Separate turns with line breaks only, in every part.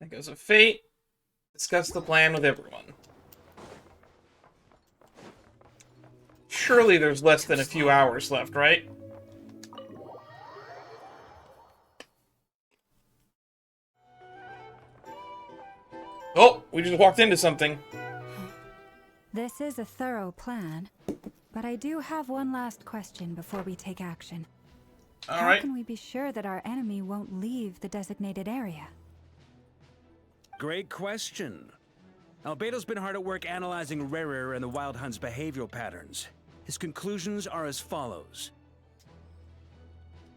Echoes of Fate. Discuss the plan with everyone. Surely there's less than a few hours left, right? Oh, we just walked into something.
This is a thorough plan, but I do have one last question before we take action. How can we be sure that our enemy won't leave the designated area?
Great question. Albedo's been hard at work analyzing Rächer and the Wild Hunt's behavioral patterns. His conclusions are as follows.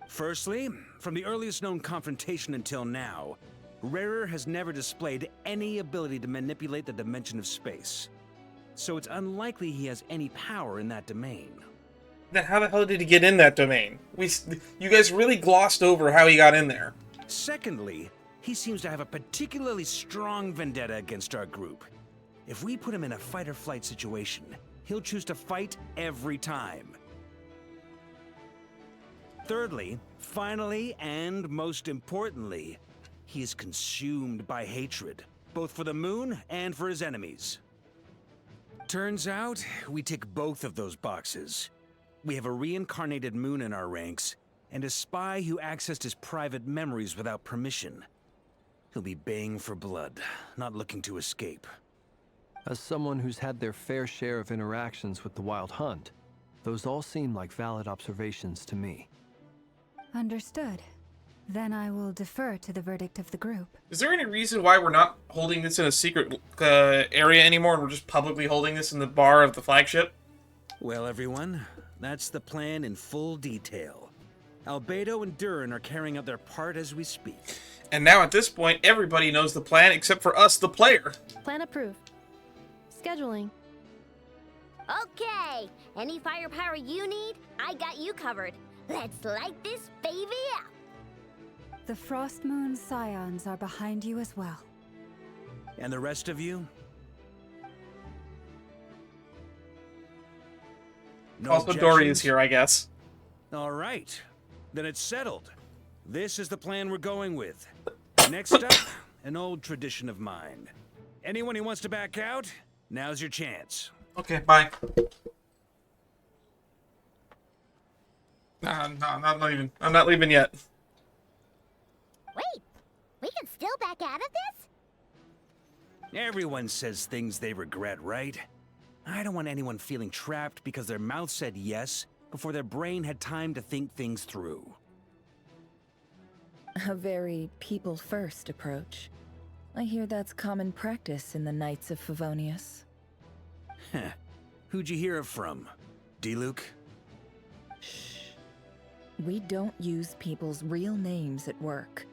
Firstly, from the earliest known confrontation until now, Rächer has never displayed any ability to manipulate the dimension of space. So it's unlikely he has any power in that domain.
Then how the hell did he get in that domain? You guys really glossed over how he got in there.
Secondly, he seems to have a particularly strong vendetta against our group. If we put him in a fight-or-flight situation, he'll choose to fight every time. Thirdly, finally, and most importantly, he is consumed by hatred, both for the moon and for his enemies. Turns out, we tick both of those boxes. We have a reincarnated moon in our ranks, and a spy who accessed his private memories without permission. He'll be baying for blood, not looking to escape.
As someone who's had their fair share of interactions with the Wild Hunt, those all seem like valid observations to me.
Understood. Then I will defer to the verdict of the group.
Is there any reason why we're not holding this in a secret area anymore and we're just publicly holding this in the bar of the flagship?
Well, everyone, that's the plan in full detail. Albedo and Durin are carrying out their part as we speak.
And now at this point, everybody knows the plan except for us, the player.
Plan approved. Scheduling.
Okay, any firepower you need, I got you covered. Let's light this baby up.
The Frost Moon Scions are behind you as well.
And the rest of you? No
Also, Dory is here, I guess.
All right. Then it's settled. This is the plan we're going with. Next up, an old tradition of mine. Anyone who wants to back out, now's your chance.
Okay, bye. No, I'm not leaving yet.
Wait, we can still back out of this?
Everyone says things they regret, right? I don't want anyone feeling trapped because their mouth said yes before their brain had time to think things through.
A very people-first approach. I hear that's common practice in the Knights of Favonius.
Heh. Who'd you hear it from? D-Luke?
Shh. We don't use people's real names at work.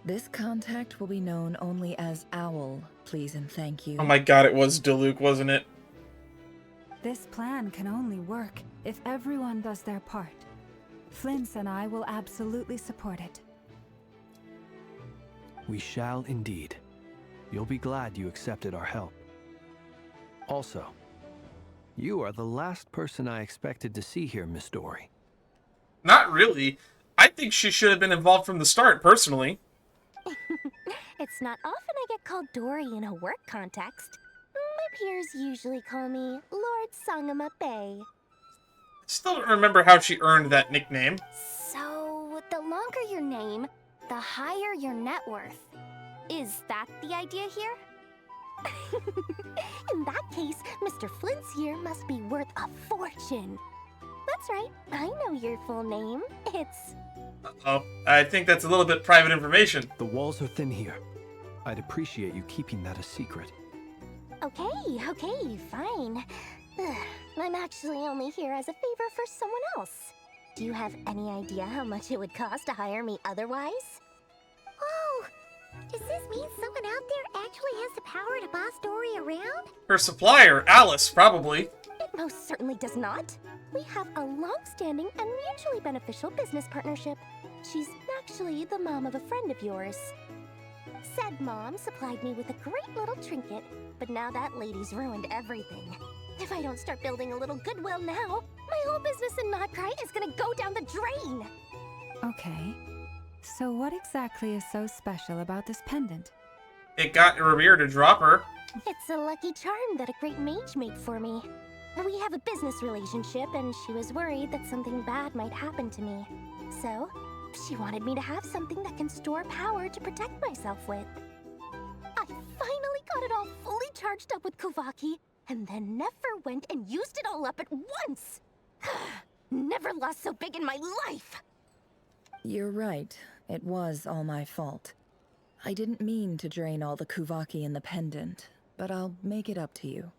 This contact will be known only as Owl, please and thank you.
Oh my god, it was Diluc, wasn't it?
This plan can only work if everyone does their part. Flins and I will absolutely support it.
We shall indeed. You'll be glad you accepted our help. Also, you are the last person I expected to see here, Miss Dory.
Not really. I think she should have been involved from the start, personally.
It's not often I get called Dory in a work context. My peers usually call me Lord Sangamabe.
Still don't remember how she earned that nickname.
So, the longer your name, the higher your net worth. Is that the idea here? In that case, Mr. Flint's here must be worth a fortune. That's right, I know your full name. It's...
Uh-oh. I think that's a little bit private information.
The walls are thin here. I'd appreciate you keeping that a secret.
Okay, fine. I'm actually only here as a favor for someone else. Do you have any idea how much it would cost to hire me otherwise? Oh, does this mean someone out there actually has the power to boss Dory around?
Her supplier, Alice, probably.
It most certainly does not. We have a long-standing and mutually beneficial business partnership. She's actually the mom of a friend of yours. Said mom supplied me with a great little trinket, but now that lady's ruined everything. If I don't start building a little goodwill now, my whole business in Notcry is gonna go down the drain!
Okay. So what exactly is so special about this pendant?
It got Rerir to drop her.
It's a lucky charm that a great mage made for me. We have a business relationship, and she was worried that something bad might happen to me. So, she wanted me to have something that can store power to protect myself with. I finally got it all fully charged up with Kuvaki, and then never went and used it all up at once. Never lost so big in my life.
You're right. It was all my fault. I didn't mean to drain all the Kuvaki in the pendant, but I'll make it up to you.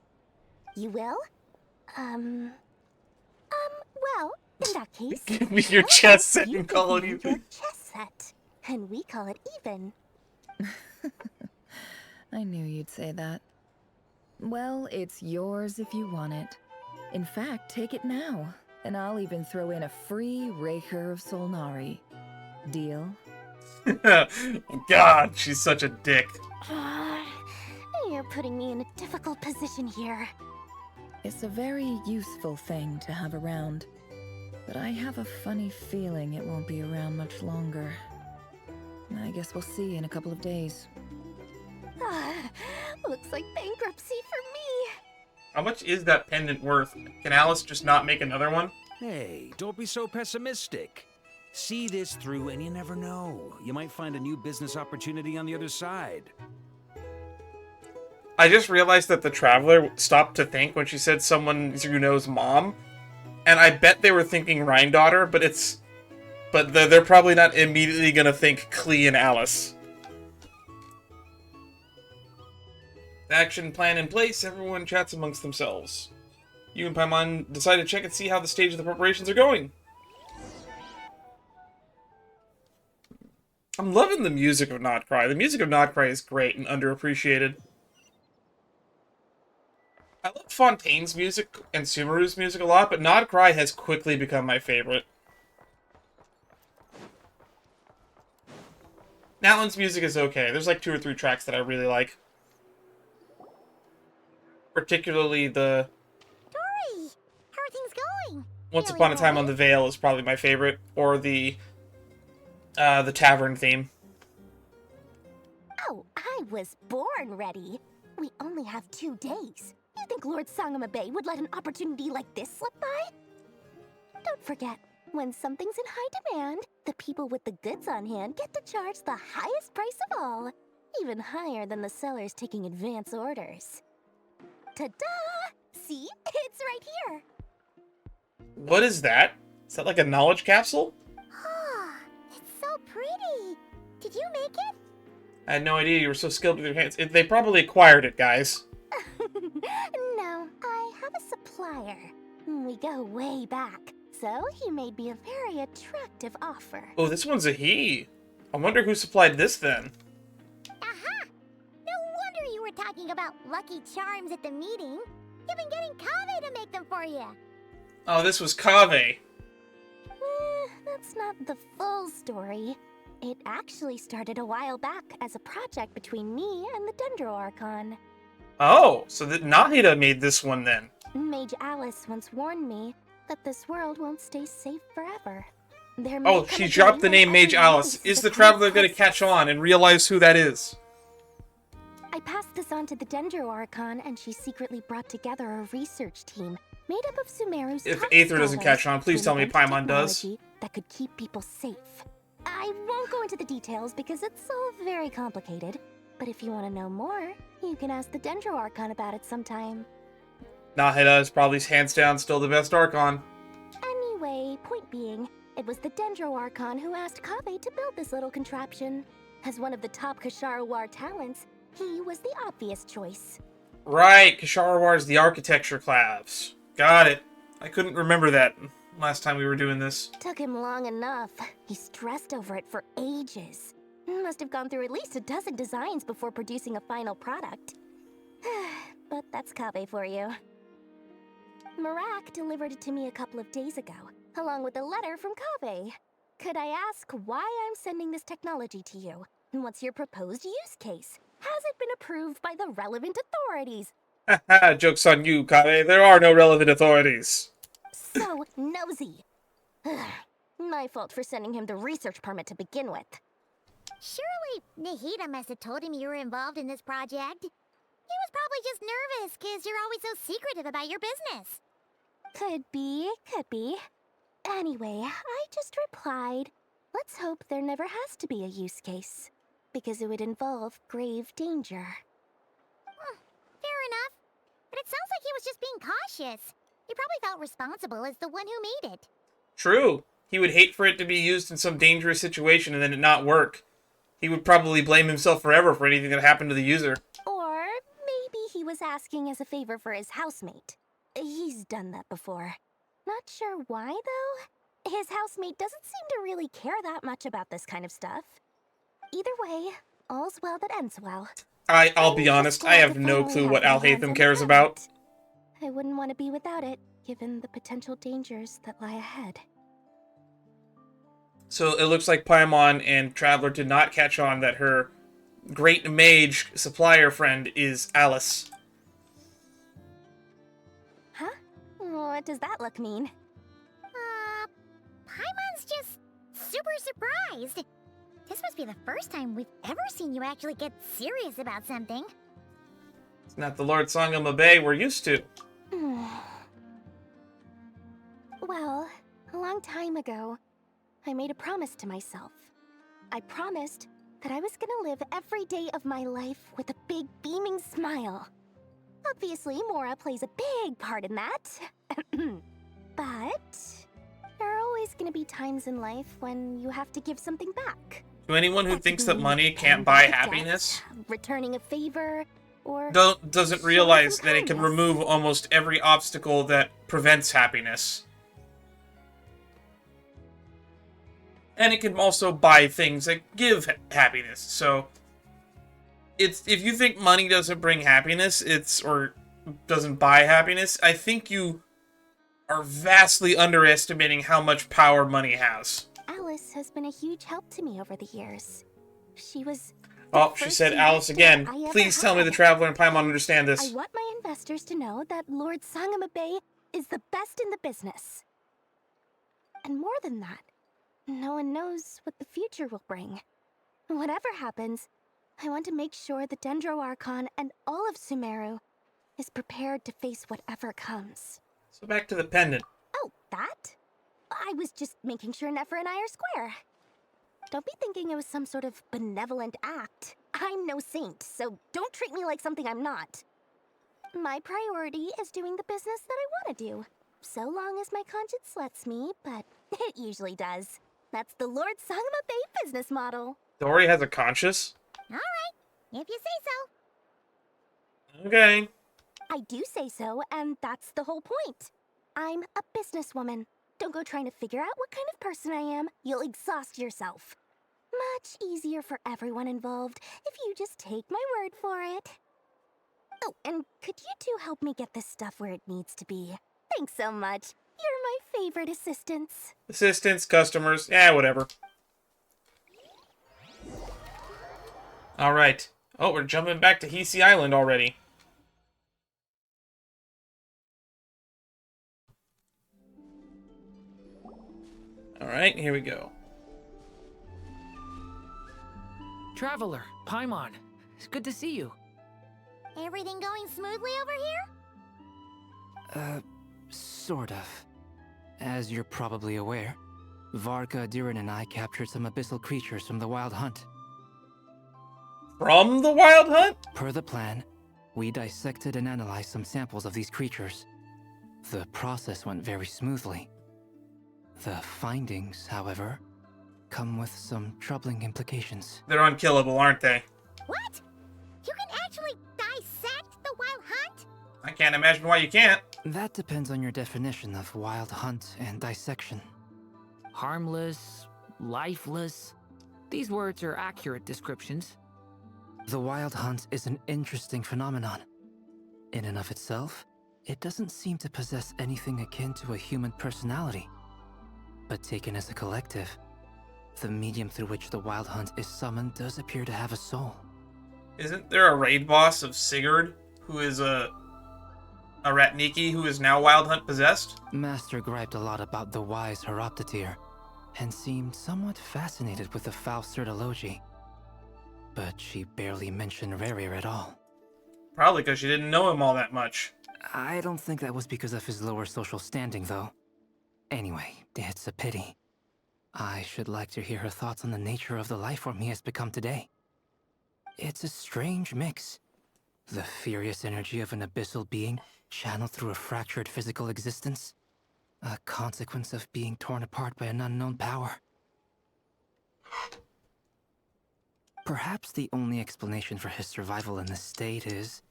You will? Well, in that case...
Give me your chess set
you
and call it
give me
even.
your chess set, and we call it even.
I knew you'd say that. Well, it's yours if you want it. In fact, take it now, and I'll even throw in a free Rächer of Solnari. Deal?
God, she's such a dick.
You're putting me in a difficult position here.
It's a very useful thing to have around, but I have a funny feeling it won't be around much longer. I guess we'll see in a couple of days.
Looks like bankruptcy for me.
How much is that pendant worth? Can Alice just not make another one?
Hey, don't be so pessimistic. See this through and you never know. You might find a new business opportunity on the other side.
I just realized that the Traveler stopped to think when she said someone who knows mom. And I bet they were thinking Rhine-daughter, but they're probably not immediately gonna think Klee and Alice. Action plan in place, everyone chats amongst themselves. You and Paimon decide to check and see how the stage of the preparations are going. I'm loving the music of Not Cry. The music of Not Cry is great and underappreciated. I love Fontaine's music and Sumeru's music a lot, but Not Cry has quickly become my favorite. Natlan's music is okay. There's like 2 or 3 tracks that I really like. Particularly the...
Dory! How are things going?
Once Upon a Time on the Vale is probably my favorite. Or the tavern theme.
Oh, I was born ready. We only have 2 days. You think Lord Sangamabe would let an opportunity like this slip by? Don't forget, when something's in high demand, the people with the goods on hand get to charge the highest price of all. Even higher than the sellers taking advance orders. Ta-da! See? It's right here!
What is that? Is that like a knowledge capsule?
It's so pretty! Did you make it?
I had no idea you were so skilled with your hands. They probably acquired it, guys.
No, I have a supplier. We go way back, so he made me a very attractive offer.
Oh, this one's a he. I wonder who supplied this then.
Aha! No wonder you were talking about lucky charms at the meeting. You've been getting Kaveh to make them for you.
Oh, this was Kaveh.
That's not the full story. It actually started a while back as a project between me and the Dendro Archon.
Oh, so that Nahida made this one then.
Mage Alice once warned me that this world won't stay safe forever.
Oh, she dropped the name Mage Alice. Is the Traveler going to catch on and realize who that is?
I passed this on to the Dendro Archon, and she secretly brought together a research team made up of Sumeru's
If
top
Aether doesn't
scholars
catch on, please
to
tell me
invent
Paimon does.
technology that could keep people safe. I won't go into the details because it's all very complicated. But if you want to know more, you can ask the Dendro Archon about it sometime.
Nahida is probably hands down still the best Archon.
Anyway, point being, it was the Dendro Archon who asked Kaveh to build this little contraption. As one of the top Kasharawar talents, he was the obvious choice.
Right, Kasharawar's the architecture class. Got it. I couldn't remember that last time we were doing this.
Took him long enough. He stressed over it for ages. Must have gone through at least a dozen designs before producing a final product. But that's Kaveh for you. Marak delivered it to me a couple of days ago, along with a letter from Kaveh. Could I ask why I'm sending this technology to you? And what's your proposed use case? Has it been approved by the relevant authorities?
Haha, joke's on you, Kaveh. There are no relevant authorities.
So nosy. My fault for sending him the research permit to begin with.
Surely Nahida must have told him you were involved in this project. He was probably just nervous because you're always so secretive about your business.
Could be, could be. Anyway, I just replied, let's hope there never has to be a use case, because it would involve grave danger.
Fair enough. But it sounds like he was just being cautious. He probably felt responsible as the one who made it.
True. He would hate for it to be used in some dangerous situation and then it not work. He would probably blame himself forever for anything that happened to the user.
Or maybe he was asking as a favor for his housemate. He's done that before. Not sure why, though. His housemate doesn't seem to really care that much about this kind of stuff. Either way, all's well that ends well.
I'll be honest, I have no clue what Alhaitham cares about.
I wouldn't want to be without it, given the potential dangers that lie ahead.
So it looks like Paimon and Traveler did not catch on that her great mage supplier friend is Alice.
Huh? What does that look mean?
Paimon's just super surprised. This must be the first time we've ever seen you actually get serious about something.
It's not the Lord Sangamabe we're used to.
Well, a long time ago, I made a promise to myself. I promised that I was gonna live every day of my life with a big beaming smile. Obviously, Mora plays a big part in that. But there are always gonna be times in life when you have to give something back.
To anyone who thinks that money can't buy happiness,
returning a favor, or
doesn't realize that it can remove almost every obstacle that prevents happiness. And it can also buy things that give happiness. So, if you think money doesn't bring happiness, or doesn't buy happiness, I think you are vastly underestimating how much power money has.
Alice has been a huge help to me over the years. She was...
Oh, she said Alice again. Please tell me the Traveler and Paimon understand this.
I want my investors to know that Lord Sangamabe is the best in the business. And more than that, no one knows what the future will bring. Whatever happens, I want to make sure the Dendro Archon and all of Sumeru is prepared to face whatever comes.
So back to the pendant.
Oh, that? I was just making sure Nefer and I are square. Don't be thinking it was some sort of benevolent act. I'm no saint, so don't treat me like something I'm not. My priority is doing the business that I want to do, so long as my conscience lets me, but it usually does. That's the Lord Sangamabe business model.
Dory has a conscience?
Alright, if you say so.
Okay.
I do say so, and that's the whole point. I'm a businesswoman. Don't go trying to figure out what kind of person I am. You'll exhaust yourself. Much easier for everyone involved if you just take my word for it. Oh, and could you two help me get this stuff where it needs to be? Thanks so much. You're my favorite assistants.
Assistants, customers, whatever. Alright. Oh, we're jumping back to Hisi Island already. Alright, here we go.
Traveler, Paimon, it's good to see you.
Everything going smoothly over here?
Sort of. As you're probably aware, Varka, Diren, and I captured some abyssal creatures from the Wild Hunt.
From the Wild Hunt?
Per the plan, we dissected and analyzed some samples of these creatures. The process went very smoothly. The findings, however, come with some troubling implications.
They're unkillable, aren't they?
What? You can actually dissect the Wild Hunt?
I can't imagine why you can't.
That depends on your definition of Wild Hunt and dissection.
Harmless, lifeless. These words are accurate descriptions.
The Wild Hunt is an interesting phenomenon. In and of itself, it doesn't seem to possess anything akin to a human personality. But taken as a collective, the medium through which the Wild Hunt is summoned does appear to have a soul.
Isn't there a raid boss of Sigurd, who is a Ratniki who is now Wild Hunt possessed?
Master griped a lot about the wise Horoptatyr, and seemed somewhat fascinated with the Faustur Elegy. but she barely mentioned Rächer at all.
Probably because she didn't know him all that much.
I don't think that was because of his lower social standing, though. Anyway, it's a pity. I should like to hear her thoughts on the nature of the life form he has become today. It's a strange mix. The furious energy of an abyssal being channeled through a fractured physical existence. A consequence of being torn apart by an unknown power. Perhaps the only explanation for his survival in this state is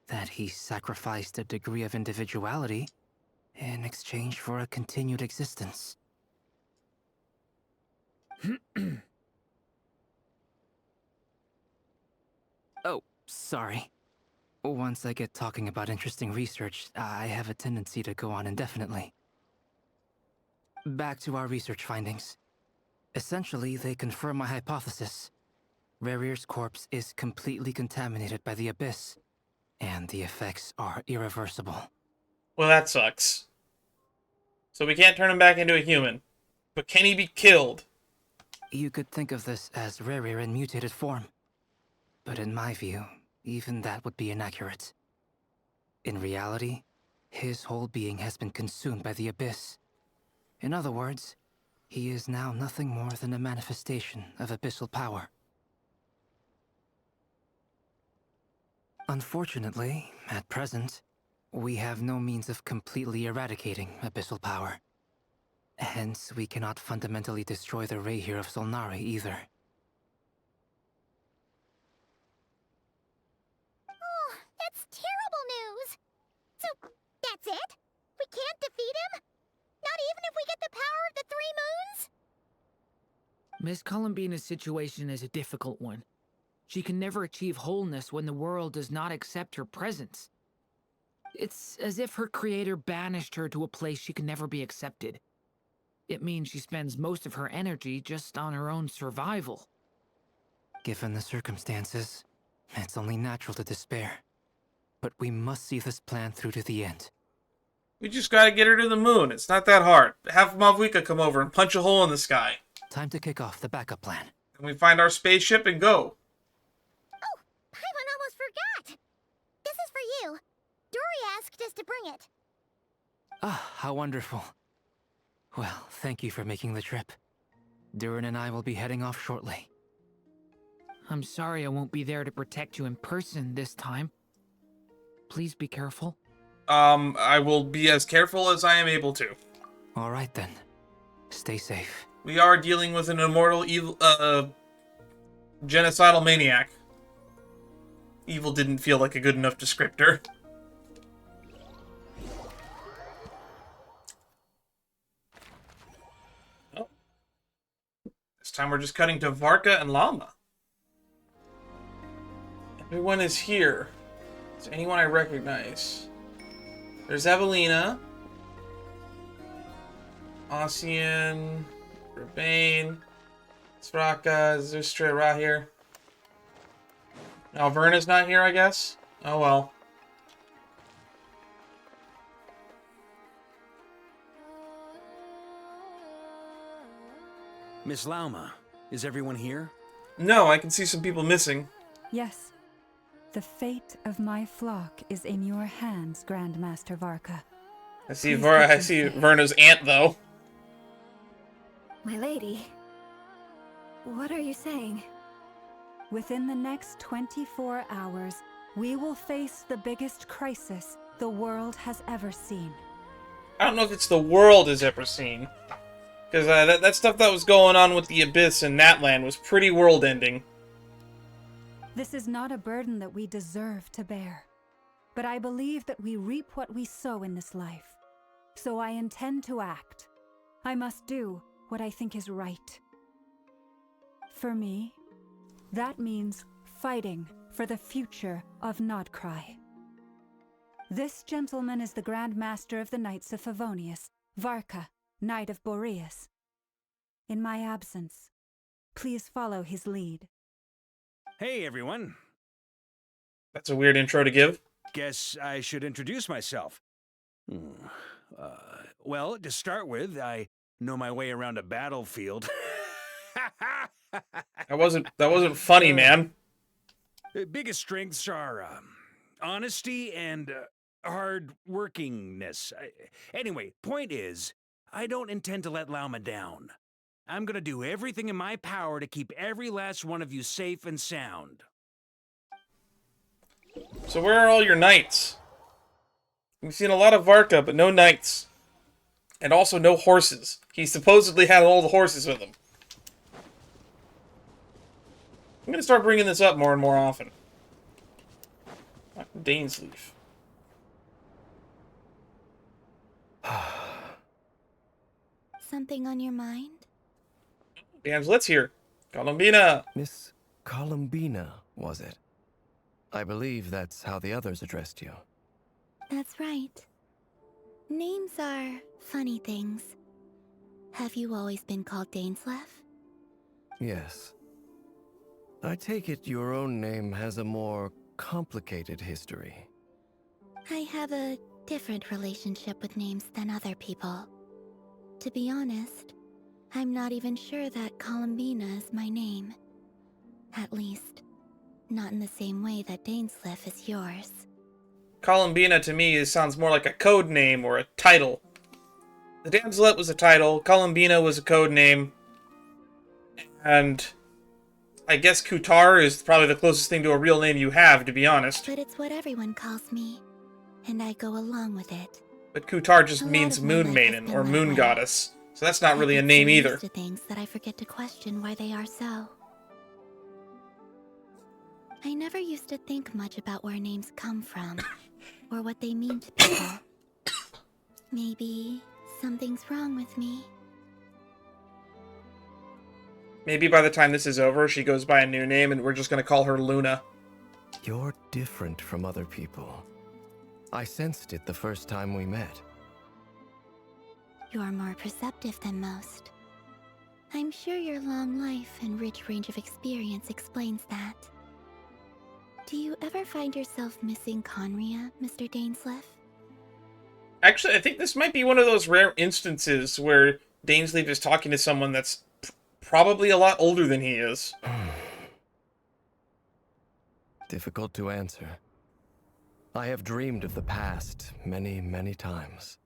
that he sacrificed a degree of individuality in exchange for a continued existence. Oh, sorry. Once I get talking about interesting research, I have a tendency to go on indefinitely. Back to our research findings. Essentially, they confirm my hypothesis. Rerir's corpse is completely contaminated by the Abyss, and the effects are irreversible.
Well, that sucks. So we can't turn him back into a human. But can he be killed?
You could think of this as Rächer in mutated form. But in my view, even that would be inaccurate. In reality, his whole being has been consumed by the Abyss. In other words, he is now nothing more than a manifestation of abyssal power. Unfortunately, at present, we have no means of completely eradicating abyssal power. Hence, we cannot fundamentally destroy the Rächer of Solnari either.
Oh, that's terrible news! So, that's it? We can't defeat him? Not even if we get the power of the Three Moons?
Miss Columbina's situation is a difficult one. She can never achieve wholeness when the world does not accept her presence. It's as if her creator banished her to a place she can never be accepted. It means she spends most of her energy just on her own survival.
Given the circumstances, it's only natural to despair. But we must see this plan through to the end.
We just gotta get her to the moon. It's not that hard. Have Mavwika come over and punch a hole in the sky.
Time to kick off the backup plan.
And we find our spaceship and go.
Oh, Paimon almost forgot! This is for you. Dory asked us to bring it.
Ah, how wonderful. Well, thank you for making the trip. Durin and I will be heading off shortly.
I'm sorry I won't be there to protect you in person this time. Please be careful.
I will be as careful as I am able to.
All right then. Stay safe.
We are dealing with an immortal evil, genocidal maniac. Evil didn't feel like a good enough descriptor. Oh. This time we're just cutting to Varka and Llama. Everyone is here. Is there anyone I recognize? There's Evelina. Ossian. Rebane. Sraka. Zustra. Rächer. Now Verna's not here, I guess? Oh well.
Miss Lauma, is everyone here?
No, I can see some people missing.
Yes. The fate of my flock is in your hands, Grandmaster Varka.
I see Verna's aunt, though.
My lady, what are you saying?
Within the next 24 hours, we will face the biggest crisis the world has ever seen.
I don't know if it's the world has ever seen. Because that stuff that was going on with the Abyss and Natlan was pretty world-ending.
This is not a burden that we deserve to bear. But I believe that we reap what we sow in this life. So I intend to act. I must do what I think is right. For me, that means fighting for the future of Nodcry. This gentleman is the Grand Master of the Knights of Favonius, Varka, Knight of Boreas. In my absence, please follow his lead.
Hey, everyone.
That's a weird intro to give.
Guess I should introduce myself. Well, to start with, I know my way around a battlefield.
That wasn't funny, man.
Biggest strengths are honesty and hard workingness. Anyway, point is, I don't intend to let Lauma down. I'm gonna do everything in my power to keep every last one of you safe and sound.
So where are all your knights? We've seen a lot of Varka, but no knights. And also no horses. He supposedly had all the horses with him. I'm gonna start bringing this up more and more often. Dainsleif.
Something on your mind?
Damsel, here. Columbina!
Miss Columbina, was it? I believe that's how the others addressed you.
That's right. Names are funny things. Have you always been called Dainsleif?
Yes. I take it your own name has a more complicated history.
I have a different relationship with names than other people. To be honest, I'm not even sure that Columbina is my name. At least, not in the same way that Dainsleif is yours.
Columbina to me sounds more like a code name or a title. The Damselette was a title, Columbina was a code name, and I guess Kutar is probably the closest thing to a real name you have, to be honest.
But it's what everyone calls me, and I go along with it.
But Kutar just means Moon Maiden or Moon Goddess, so that's not really a name either.
To things that I forget to question why they are so. I never used to think much about where names come from, or what they mean to people. Maybe something's wrong with me.
Maybe by the time this is over, she goes by a new name and we're just gonna call her Luna.
You're different from other people. I sensed it the first time we met.
You're more perceptive than most. I'm sure your long life and rich range of experience explains that. Do you ever find yourself missing Conria, Mr. Dainsleif?
Actually, I think this might be one of those rare instances where Dainsleif is talking to someone that's probably a lot older than he is.
Difficult to answer. I have dreamed of the past many, many times.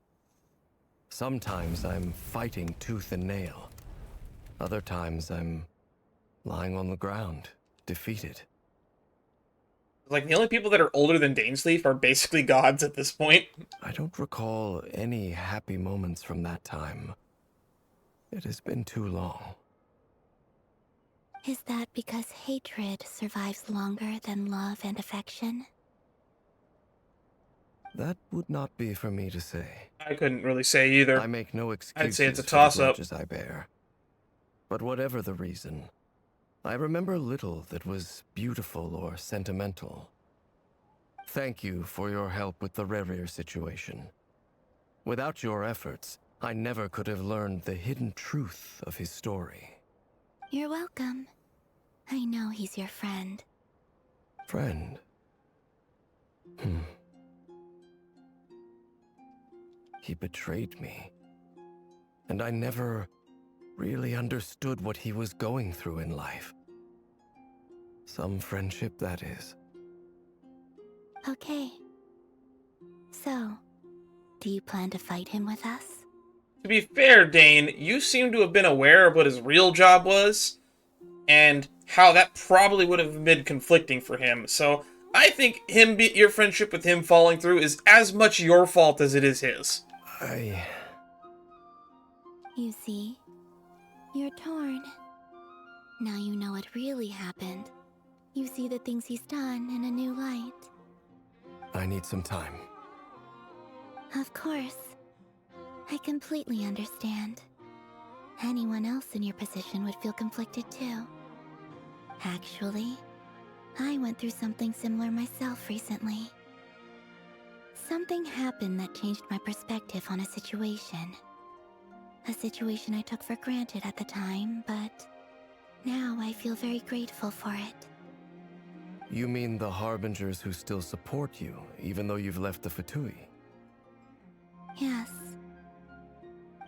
Sometimes I'm fighting tooth and nail. Other times I'm lying on the ground, defeated.
Like, the only people that are older than Dainsleif are basically gods at this point.
I don't recall any happy moments from that time. It has been too long.
Is that because hatred survives longer than love and affection?
That would not be for me to say.
I couldn't really say either.
I make no excuses
I'd say it's a
for the
toss-up.
grudges I bear. But whatever the reason, I remember little that was beautiful or sentimental. Thank you for your help with the Rerir situation. Without your efforts, I never could have learned the hidden truth of his story.
You're welcome. I know he's your friend.
Friend? He betrayed me. And I never really understood what he was going through in life. Some friendship, that is.
Okay. So, do you plan to fight him with us?
To be fair, Dane, you seem to have been aware of what his real job was, and how that probably would have been conflicting for him. So, I think your friendship with him falling through is as much your fault as it is his.
You see, you're torn. Now you know what really happened. You see the things he's done in a new light.
I need some time.
Of course. I completely understand. Anyone else in your position would feel conflicted too. Actually, I went through something similar myself recently. Something happened that changed my perspective on a situation. A situation I took for granted at the time, but now I feel very grateful for it.
You mean the Harbingers who still support you, even though you've left the Fatui?
Yes.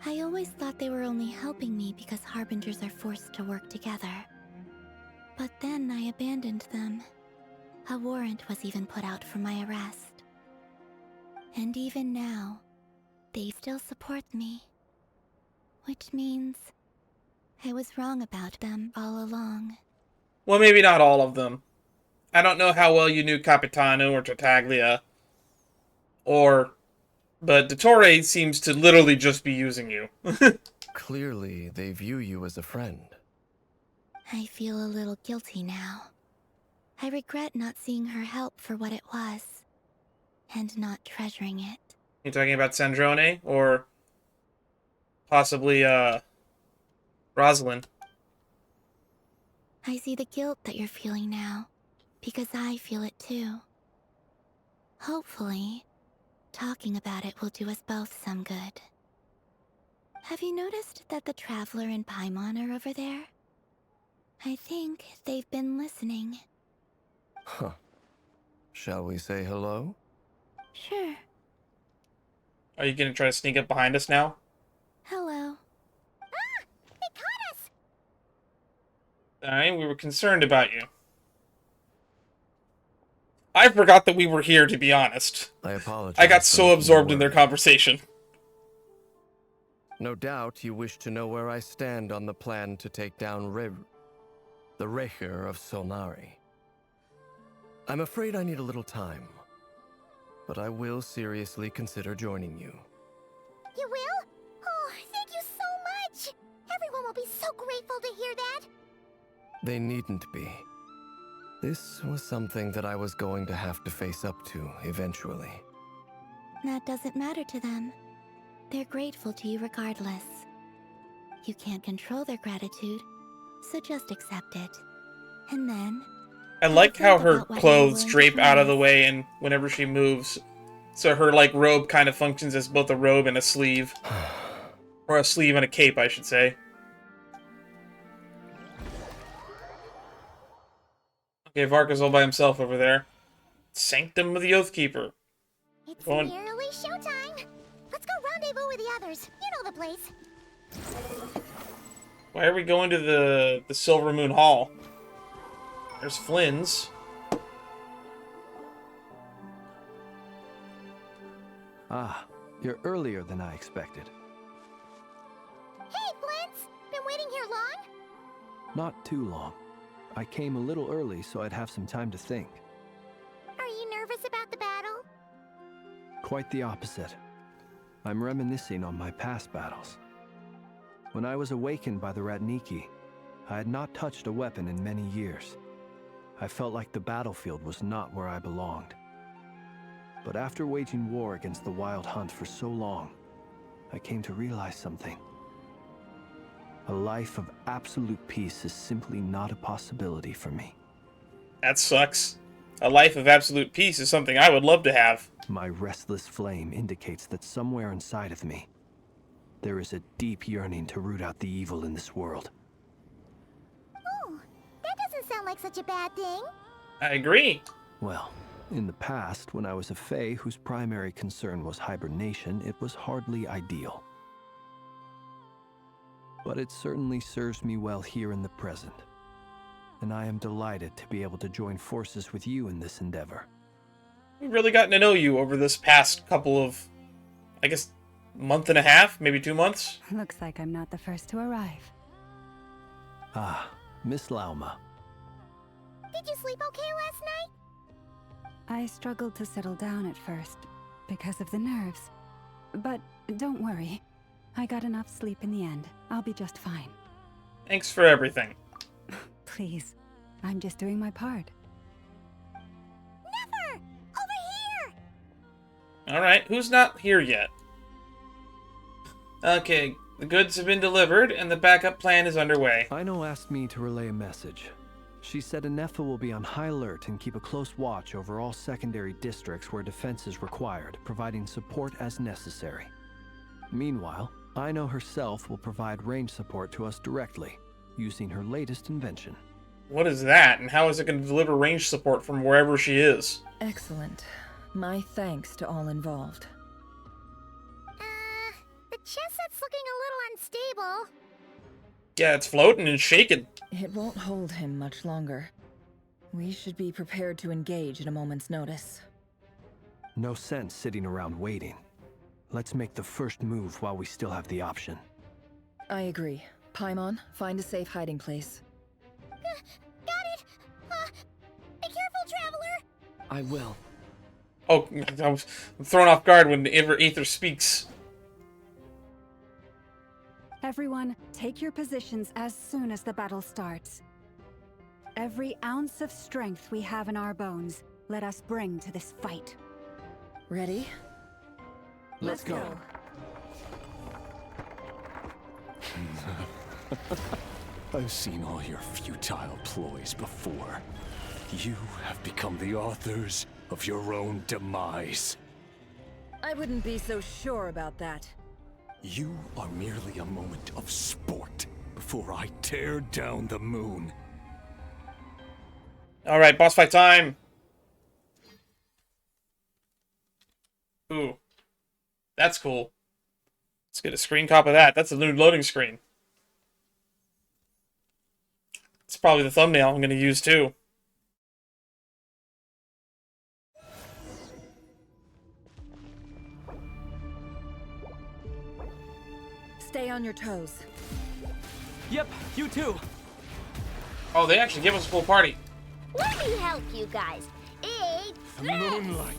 I always thought they were only helping me because Harbingers are forced to work together. But then I abandoned them.
A warrant was even put out for my arrest. And even now, they still support me. Which means I was wrong about them all along.
Well, maybe not all of them. I don't know how well you knew Capitano or Tartaglia. But Dottore seems to literally just be using you.
Clearly, they view you as a friend.
I feel a little guilty now. I regret not seeing her help for what it was, and not treasuring it.
You talking about Sandrone, or possibly, Rosalind?
I see the guilt that you're feeling now, because I feel it too. Hopefully, talking about it will do us both some good. Have you noticed that the Traveler and Paimon are over there? I think they've been listening.
Huh. Shall we say hello?
Sure.
Are you gonna try to sneak up behind us now?
Hello.
Ah! They caught us!
Alright, we were concerned about you. I forgot that we were here, to be honest.
I apologize.
I got so absorbed in their conversation.
No doubt you wish to know where I stand on the plan to take down the Rächer of Solnari. I'm afraid I need a little time, but I will seriously consider joining you.
You will? Oh, thank you so much! Everyone will be so grateful to hear that!
They needn't be. This was something that I was going to have to face up to eventually.
That doesn't matter to them. They're grateful to you regardless. You can't control their gratitude, so just accept it. And then...
I like how her clothes drape out of the way and whenever she moves. So her, like, robe kind of functions as both a robe and a sleeve. Or a sleeve and a cape, I should say. Okay, Varka's all by himself over there. Sanctum of the Oathkeeper.
It's nearly showtime! Let's go rendezvous with the others. You know the place.
Why are we going to the Silver Moon Hall? There's Flins.
Ah, you're earlier than I expected.
Hey, Flins! Been waiting here long?
Not too long. I came a little early so I'd have some time to think.
Are you nervous about the battle?
Quite the opposite. I'm reminiscing on my past battles. When I was awakened by the Ratniki, I had not touched a weapon in many years. I felt like the battlefield was not where I belonged. But after waging war against the Wild Hunt for so long, I came to realize something. A life of absolute peace is simply not a possibility for me.
That sucks. A life of absolute peace is something I would love to have.
My restless flame indicates that somewhere inside of me, there is a deep yearning to root out the evil in this world.
Oh, that doesn't sound like such a bad thing.
I agree.
Well, in the past, when I was a Fae whose primary concern was hibernation, it was hardly ideal. But it certainly serves me well here in the present. And I am delighted to be able to join forces with you in this endeavor.
We've really gotten to know you over this past couple of, I guess, month and a half, maybe 2 months.
Looks like I'm not the first to arrive.
Ah, Miss Lauma.
Did you sleep okay last night?
I struggled to settle down at first, because of the nerves. But don't worry. I got enough sleep in the end. I'll be just fine.
Thanks for everything.
Please, I'm just doing my part.
Never! Over here!
Alright, who's not here yet? Okay, the goods have been delivered, and the backup plan is underway.
Aino asked me to relay a message. She said Anefa will be on high alert and keep a close watch over all secondary districts where defense is required, providing support as necessary. Meanwhile, Aino herself will provide range support to us directly, using her latest invention.
What is that, and how is it going to deliver range support from wherever she is?
Excellent. My thanks to all involved.
The chest set's looking a little unstable.
Yeah, it's floating and shaking.
It won't hold him much longer. We should be prepared to engage at a moment's notice.
No sense sitting around waiting. Let's make the first move while we still have the option.
I agree. Paimon, find a safe hiding place.
Got it! Be careful, Traveler!
I will.
Oh, I'm thrown off guard when Aether speaks.
Everyone, take your positions as soon as the battle starts. Every ounce of strength we have in our bones, let us bring to this fight.
Ready?
Let's go.
I've seen all your futile ploys before. You have become the authors of your own demise.
I wouldn't be so sure about that.
You are merely a moment of sport before I tear down the moon.
Alright, boss fight time! Ooh. That's cool. Let's get a screen cap of that. That's a new loading screen. It's probably the thumbnail I'm going to use too.
Stay on your toes.
Yep, you too.
Oh, they actually give us a full party.
Let me help you guys. It's
Moonlight.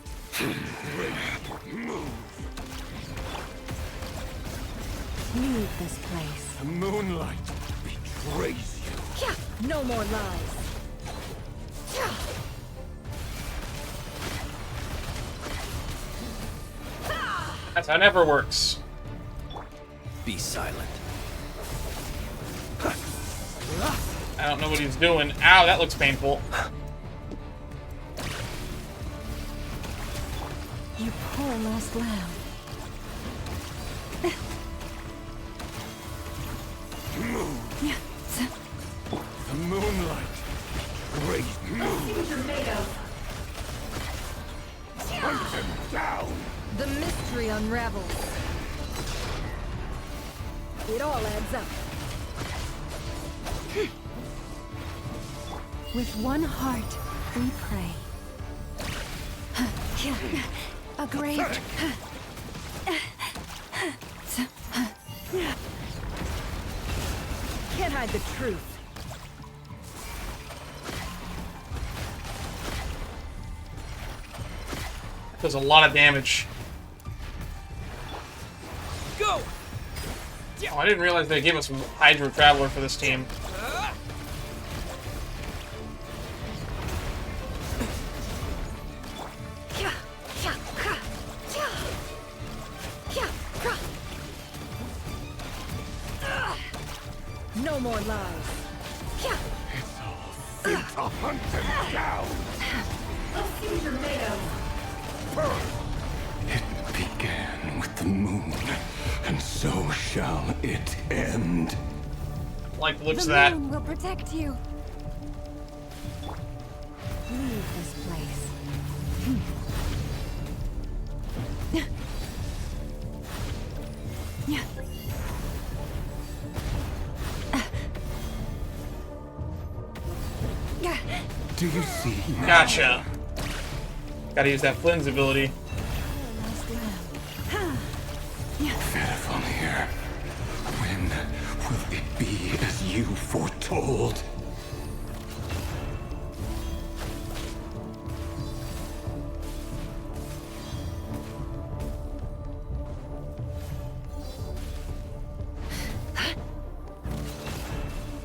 Leave this place.
Moonlight betrays you.
Yeah, no more lies.
That's how it never works.
Be silent.
I don't know what he's doing. Ow, that looks painful.
You poor lost lamb.
The moonlight betrays you. Hunt them down.
The mystery unravels. It all adds up.
With one heart, we pray. A great...
Can't hide the truth.
Does a lot of damage.
Go!
Oh, I didn't realize they gave us Hydro Traveler for this team.
No more lies.
It's all fit to hunt them down. It began with the moon, and so shall it end.
Like the looks of
The
that.
moon will protect you. Leave this place.
Do you see now?
Gotcha. Gotta use that Flins ability.
Pitiful here. When will it be as you foretold?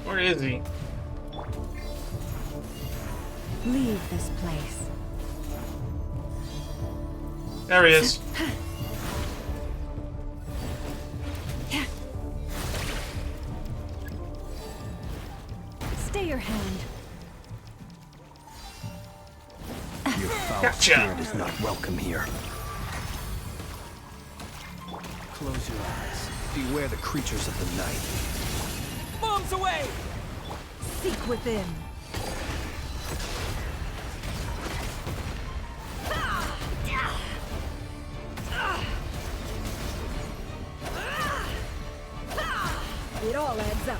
Where is he?
Leave this place.
There he is.
Stay your hand.
Your foul
Gotcha.
spirit is not welcome here. Close your eyes. Beware the creatures of the night.
Bombs away!
Seek within. It all adds up.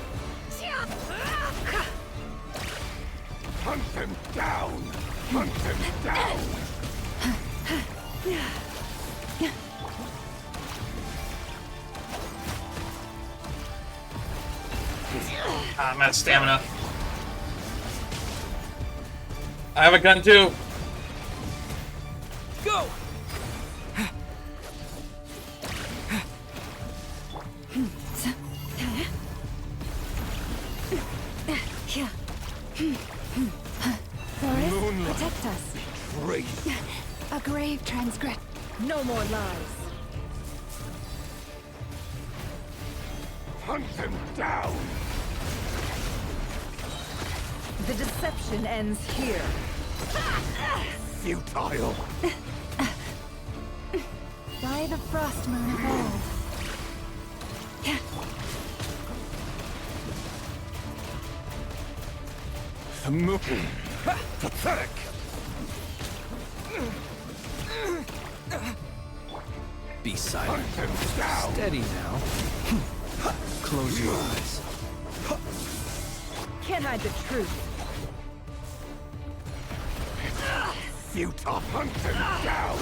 Hunt him down! Hunt him down!
I'm out of stamina. I have a gun too.
Go!
Moonlight. Protect us.
Great.
A grave transgress.
No more lies.
Hunt him down!
The deception ends here.
Futile.
By the frost moon evolve.
The moon. Pathetic.
Be silent.
Hunt him down!
Steady now. Close your eyes.
Can't hide the truth.
Futile. Hunt him down!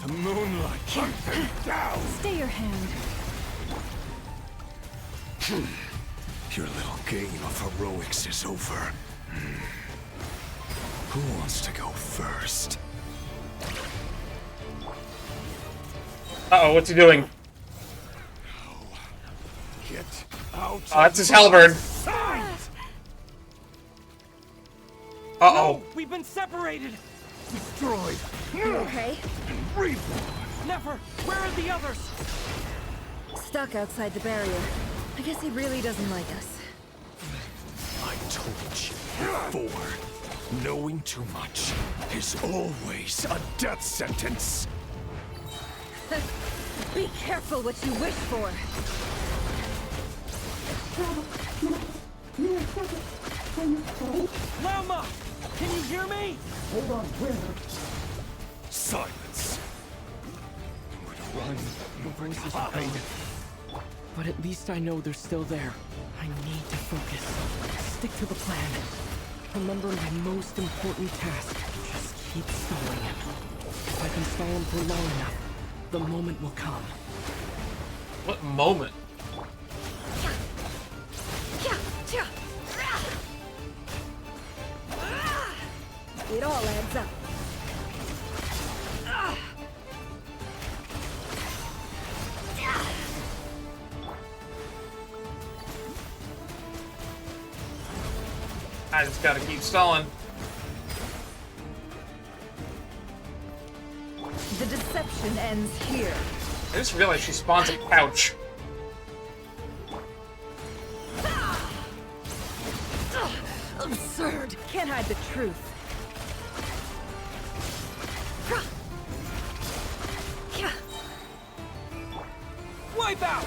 The moonlight. Hunt him down!
Stay your hand.
Your little game of heroics is over. Who wants to go first?
Uh-oh, what's he doing?
Get out.
Oh, that's his halberd. Uh-oh.
No, we've been separated.
Destroyed.
You okay?
Reborn.
Never. Where are the others?
Stuck outside the barrier. I guess he really doesn't like us.
I told you before. Knowing too much is always a death sentence.
Be careful what you wish for.
Lama! Can you hear me?
Hold on, where?
Silence. Run.
The voices are gone. But at least I know they're still there. I need to focus. Stick to the plan. Remember my most important task. Just keep stalling him. If I can stall him for long enough, the moment will come.
What moment?
It all adds up.
I just gotta keep stalling.
The deception ends here.
I just realized she spawns a couch.
Absurd. Can't hide the truth.
Wipe out!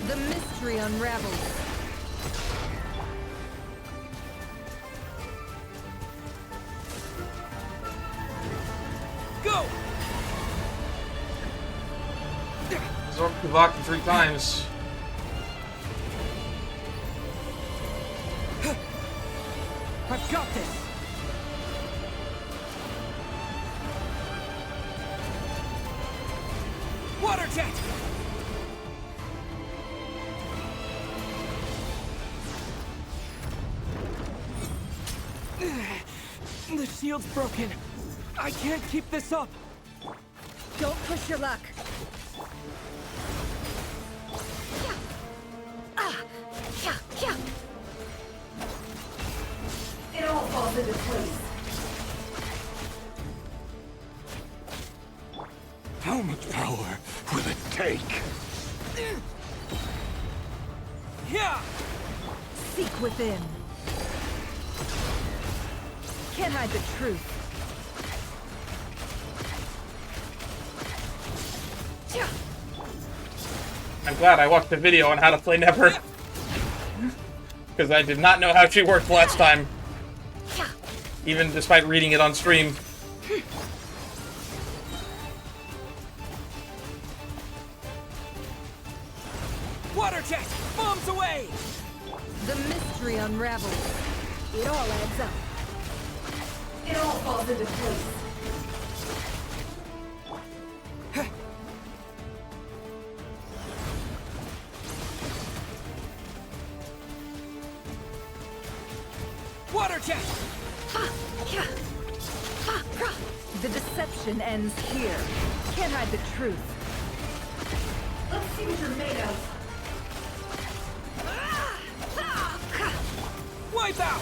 The mystery unravels.
Go!
Zork Kuvaki 3 times.
I've got this! Water jet! The shield's broken. I can't keep this up.
Don't push your luck. It all falls into place.
How much power will it take?
Yeah!
Seek within. Can't hide the truth.
I'm glad I watched the video on how to play Never. Because I did not know how she worked last time. Even despite reading it on stream.
Water jet! Bombs away!
The mystery unravels. It all adds up. It all falls into place.
Water jet!
The deception ends here. Can't hide the truth. Let's see what you're made of.
Wipe out!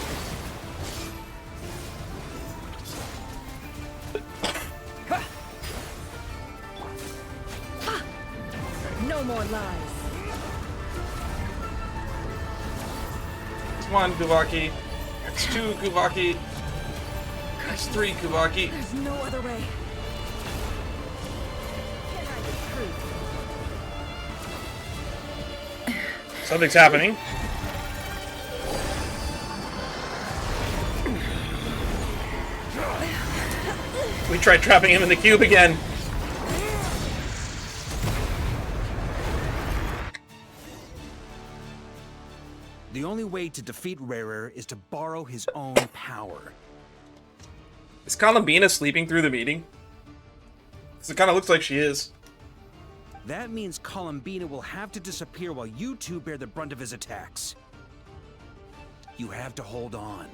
No more lies.
Come on, Guvaki. That's 2 Guvaki. That's 3 Guvaki.
There's no other way. Can't hide the truth.
Something's happening. We tried trapping him in the cube again.
The only way to defeat Rächer is to borrow his own power.
Is Columbina sleeping through the meeting? Because it kind of looks like she is.
That means Columbina will have to disappear while you two bear the brunt of his attacks. You have to hold on.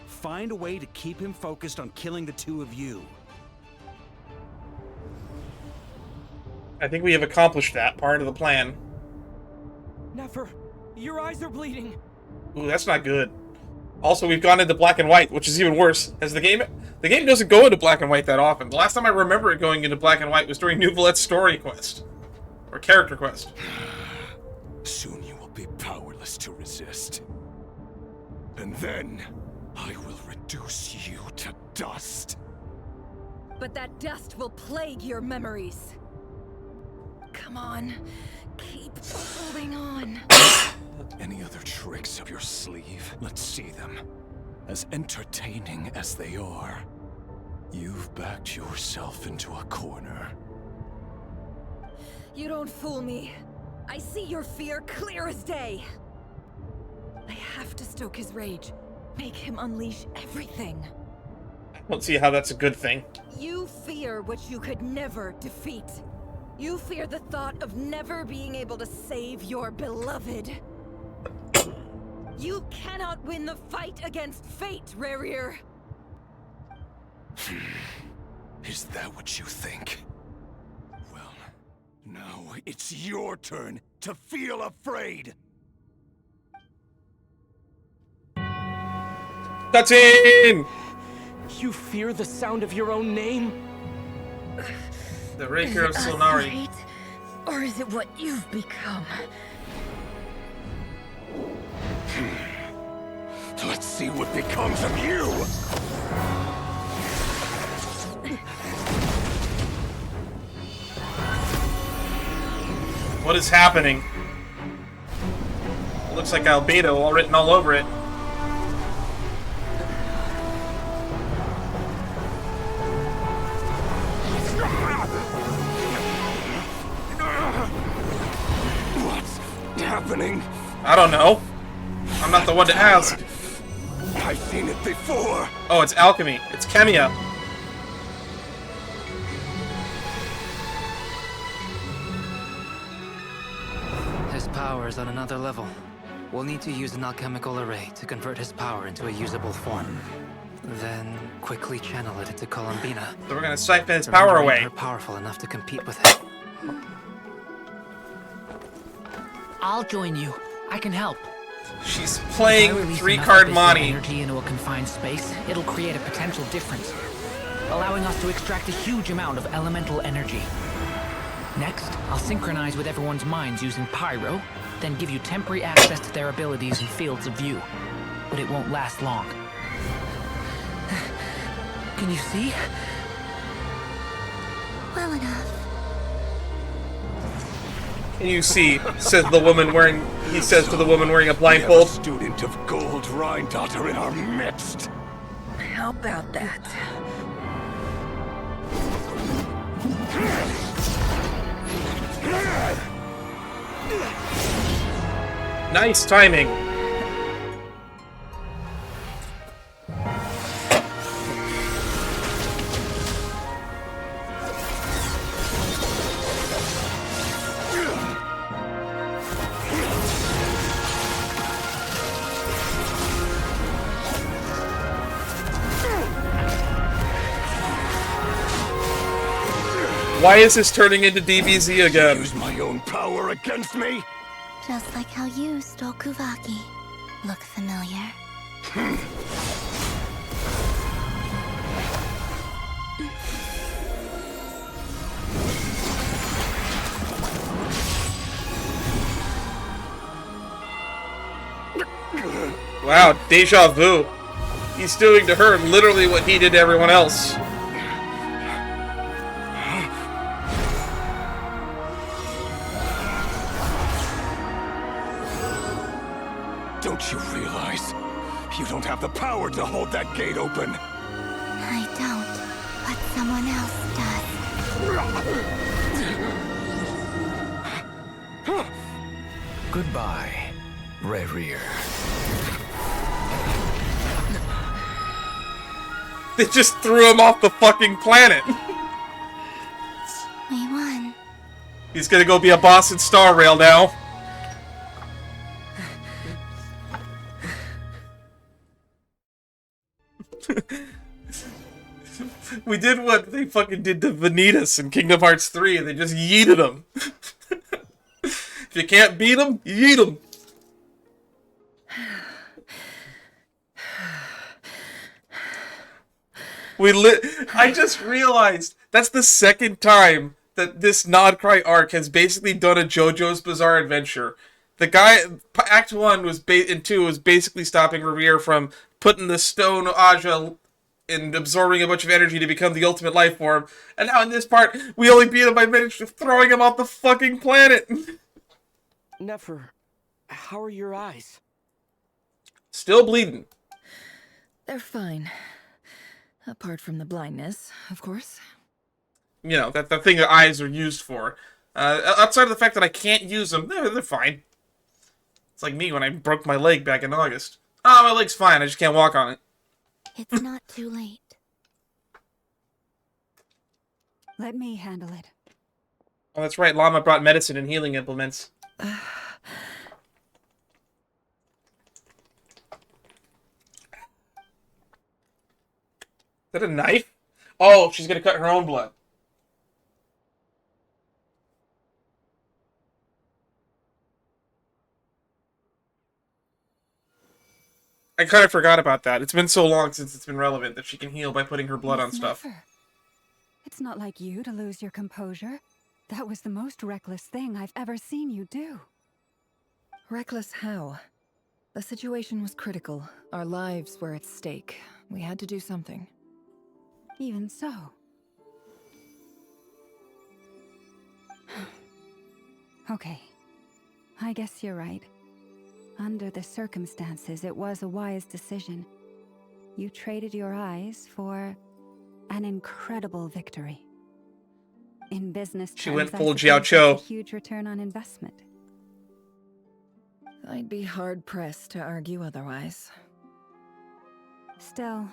Find a way to keep him focused on killing the two of you.
I think we have accomplished that part of the plan.
Nefer, your eyes are bleeding.
Ooh, that's not good. Also, we've gone into black and white, which is even worse, as the game doesn't go into black and white that often. The last time I remember it going into black and white was during Nouvelette's story quest. Or character quest.
Soon you will be powerless to resist. And then, I will reduce you to dust.
But that dust will plague your memories. Come on. Keep holding on.
Any other tricks up your sleeve? Let's see them. As entertaining as they are, you've backed yourself into a corner.
You don't fool me. I see your fear clear as day. I have to stoke his rage. Make him unleash everything.
I don't see how that's a good thing.
You fear what you could never defeat. You fear the thought of never being able to save your beloved. You cannot win the fight against fate, Rerir.
Is that what you think? Well, now it's your turn to feel afraid.
Cutscene!
You fear the sound of your own name?
The Rächer of Solnari.
Or is it what you've become?
Let's see what becomes of you!
What is happening? It looks like albedo all written all over it.
What's happening?
I don't know. I'm not the one to ask.
I've seen it before.
Oh, it's alchemy. It's chemia.
His power is on another level. We'll need to use an alchemical array to convert his power into a usable form. Then quickly channel it into Columbina.
So we're gonna siphon his power away.
Her powerful enough to compete with him.
I'll join you. I can help.
She's playing
If I release
3-card
enough
Monty.
energy into a confined space, it'll create a potential difference, allowing us to extract a huge amount of elemental energy. Next, I'll synchronize with everyone's minds using Pyro, then give you temporary access to their abilities and fields of view. But it won't last long. Can you see?
Well enough.
Can you see? Says the woman wearing. He says to the woman wearing a blindfold.
We have a student of gold Rheindotter in our midst.
How about that?
Nice timing. Why is this turning into DBZ again?
Use my own power against me?
Just like how you stole Kuvaki. Look familiar?
Wow, deja vu. He's doing to her literally what he did to everyone else.
Don't you realize? You don't have the power to hold that gate open.
I don't, but someone else does.
Goodbye, Rerir.
They just threw him off the fucking planet.
We won.
He's gonna go be a boss in Star Rail now. We did what they fucking did to Vanitas in Kingdom Hearts 3, and they just yeeted him. If you can't beat him, yeet him. I just realized that's the second time that this Nodcry arc has basically done a JoJo's Bizarre Adventure. The guy, Act 1 was and 2 was basically stopping Rerir from putting the stone Aja and absorbing a bunch of energy to become the ultimate life form. And now in this part, we only beat him by throwing him off the fucking planet.
Nefer, how are your eyes?
Still bleeding.
They're fine. Apart from the blindness, of course.
You know, that the thing that eyes are used for. Outside of the fact that I can't use them, they're fine. It's like me when I broke my leg back in August. Oh, my leg's fine, I just can't walk on it.
It's not too late.
Let me handle it.
Oh, that's right, Llama brought medicine and healing implements. Is that a knife? Oh, she's gonna cut her own blood. I kind of forgot about that. It's been so long since it's been relevant that she can heal by putting her blood on stuff.
Never. It's not like you to lose your composure. That was the most reckless thing I've ever seen you do.
Reckless how? The situation was critical. Our lives were at stake. We had to do something.
Even so. Okay. I guess you're right. Under the circumstances, it was a wise decision. You traded your eyes for an incredible victory. In business terms,
She went full
I suppose
Jiao Cho.
that's a huge return on investment.
I'd be hard-pressed to argue otherwise.
Still,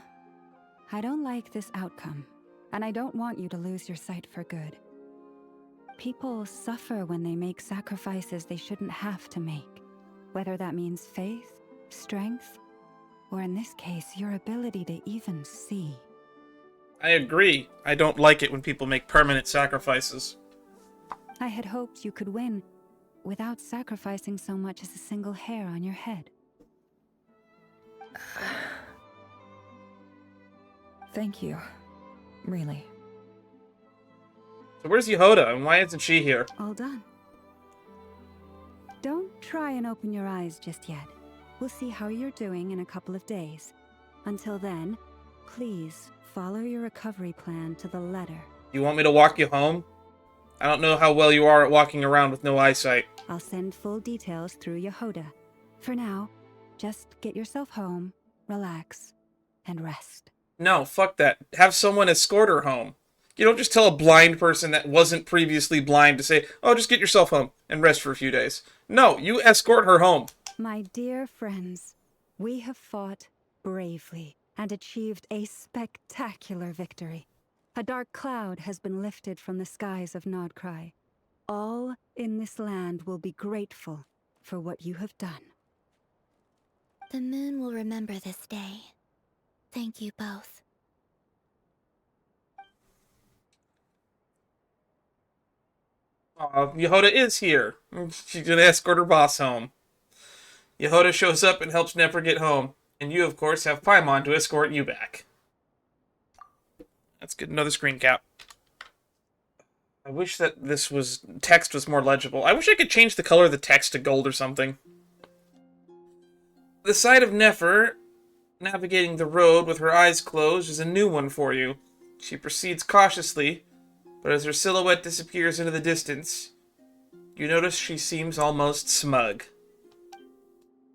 I don't like this outcome, and I don't want you to lose your sight for good. People suffer when they make sacrifices they shouldn't have to make. Whether that means faith, strength, or in this case, your ability to even see.
I agree. I don't like it when people make permanent sacrifices.
I had hoped you could win without sacrificing so much as a single hair on your head.
Thank you. Really.
So where's Yehoda, and why isn't she here?
All done. Don't try and open your eyes just yet. We'll see how you're doing in a couple of days. Until then, please follow your recovery plan to the letter.
You want me to walk you home? I don't know how well you are at walking around with no eyesight.
I'll send full details through Yehoda. For now, just get yourself home, relax, and rest.
No, fuck that. Have someone escort her home. You don't just tell a blind person that wasn't previously blind to say, oh, just get yourself home and rest for a few days. No, you escort her home.
My dear friends, we have fought bravely and achieved a spectacular victory. A dark cloud has been lifted from the skies of Nodcry. All in this land will be grateful for what you have done.
The moon will remember this day. Thank you both.
Yehoda is here. She's gonna escort her boss home. Yehoda shows up and helps Nefer get home. And you, of course, have Paimon to escort you back. That's good. Another screen cap. I wish that text was more legible. I wish I could change the color of the text to gold or something. The sight of Nefer navigating the road with her eyes closed is a new one for you. She proceeds cautiously, but as her silhouette disappears into the distance, you notice she seems almost smug.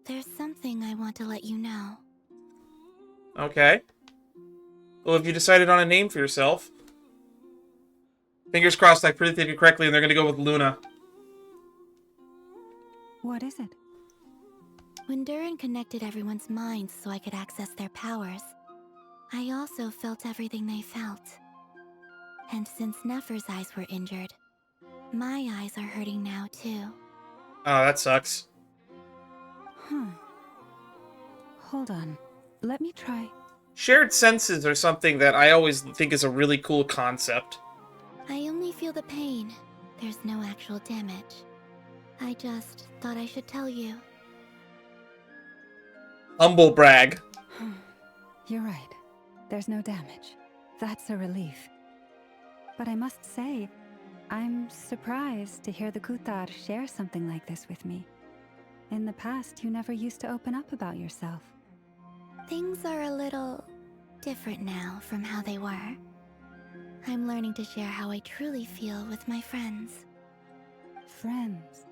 There's something I want to let you know.
Okay. Well, have you decided on a name for yourself? Fingers crossed I predicted you correctly and they're going to go with Luna.
What is it?
When Durin connected everyone's minds so I could access their powers, I also felt everything they felt. And since Nefer's eyes were injured, my eyes are hurting now too.
Oh, that sucks.
Hold on. Let me try.
Shared senses are something that I always think is a really cool concept.
I only feel the pain. There's no actual damage. I just thought I should tell you.
Humble brag.
You're right. There's no damage. That's a relief. But I must say, I'm surprised to hear the Kutar share something like this with me. In the past, you never used to open up about yourself.
Things are a little different now from how they were. I'm learning to share how I truly feel with my friends.
Friends?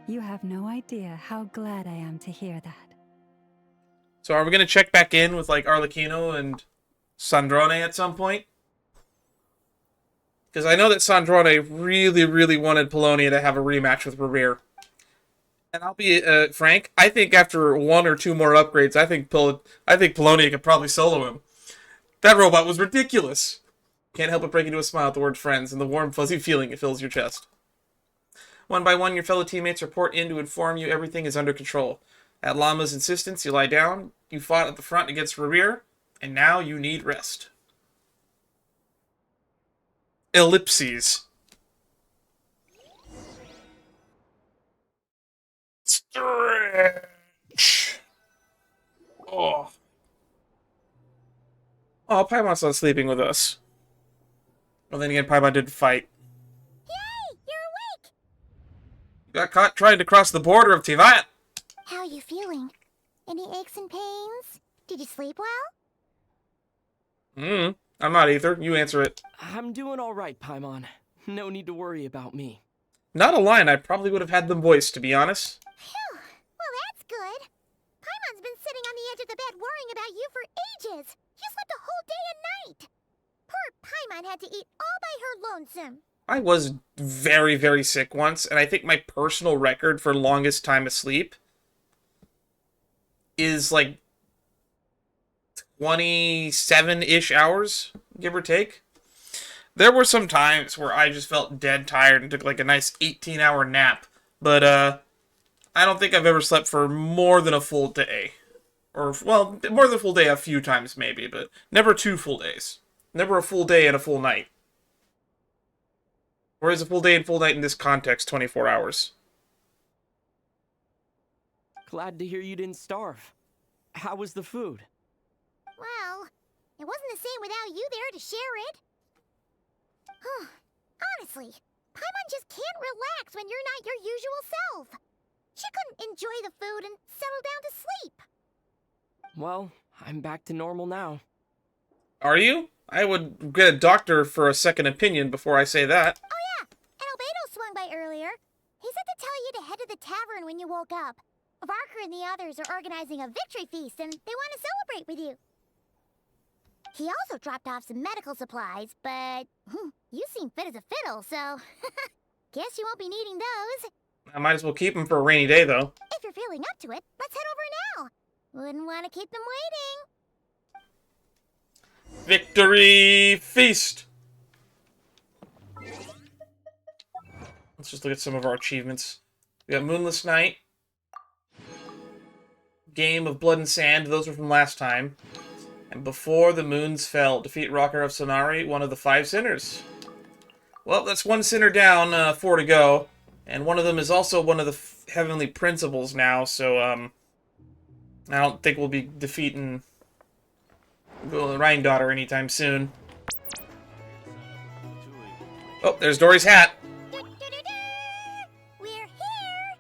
You have no idea how glad I am to hear that.
So are we going to check back in with, like, Arlecchino and Sandrone at some point? Because I know that Sandrone really, really wanted Polonia to have a rematch with Rerir. And I'll be frank, I think after one or two more upgrades, I think Polonia could probably solo him. That robot was ridiculous. Can't help but break into a smile at the word friends and the warm, fuzzy feeling it fills your chest. One by one, your fellow teammates report in to inform you everything is under control. At Llama's insistence, you lie down, you fought at the front against Rerir, and now you need rest. Ellipses. Stretch. Oh. Oh, Paimon's not sleeping with us. Well, then again, Paimon didn't fight.
Yay! You're awake!
You got caught trying to cross the border of Tivat.
How are you feeling? Any aches and pains? Did you sleep well?
I'm not Ether. You answer it.
I'm doing all right, Paimon. No need to worry about me.
Not a line I probably would have had them voiced, to be honest.
Phew! Well, that's good. Paimon's been sitting on the edge of the bed worrying about you for ages. You slept a whole day and night. Poor Paimon had to eat all by her lonesome.
I was very, very sick once, and I think my personal record for longest time asleep is like 27-ish hours, give or take. There were some times where I just felt dead tired and took like a nice 18-hour nap, but I don't think I've ever slept for more than a full day. Or, well, more than a full day a few times maybe, but never 2 full days. Never a full day and a full night. Whereas a full day and full night in this context, 24 hours.
Glad to hear you didn't starve. How was the food?
Well, it wasn't the same without you there to share it. Honestly, Paimon just can't relax when you're not your usual self. She couldn't enjoy the food and settle down to sleep.
Well, I'm back to normal now.
Are you? I would get a doctor for a second opinion before I say that.
Oh yeah, and Albedo swung by earlier. He said to tell you to head to the tavern when you woke up. Varker and the others are organizing a victory feast and they want to celebrate with you. He also dropped off some medical supplies, but you seem fit as a fiddle, so guess you won't be needing those.
I might as well keep them for a rainy day, though.
If you're feeling up to it, let's head over now. Wouldn't want to keep them waiting.
Victory Feast! Let's just look at some of our achievements. We got Moonless Night. Game of Blood and Sand. Those were from last time. And Before the Moons Fell. Defeat Rächer of Solnari, one of the 5 sinners. Well, that's 1 sinner down, 4 to go. And one of them is also one of the heavenly principles now, so, I don't think we'll be defeating Rhine-Daughter anytime soon. Oh, there's Dory's hat.
We're here!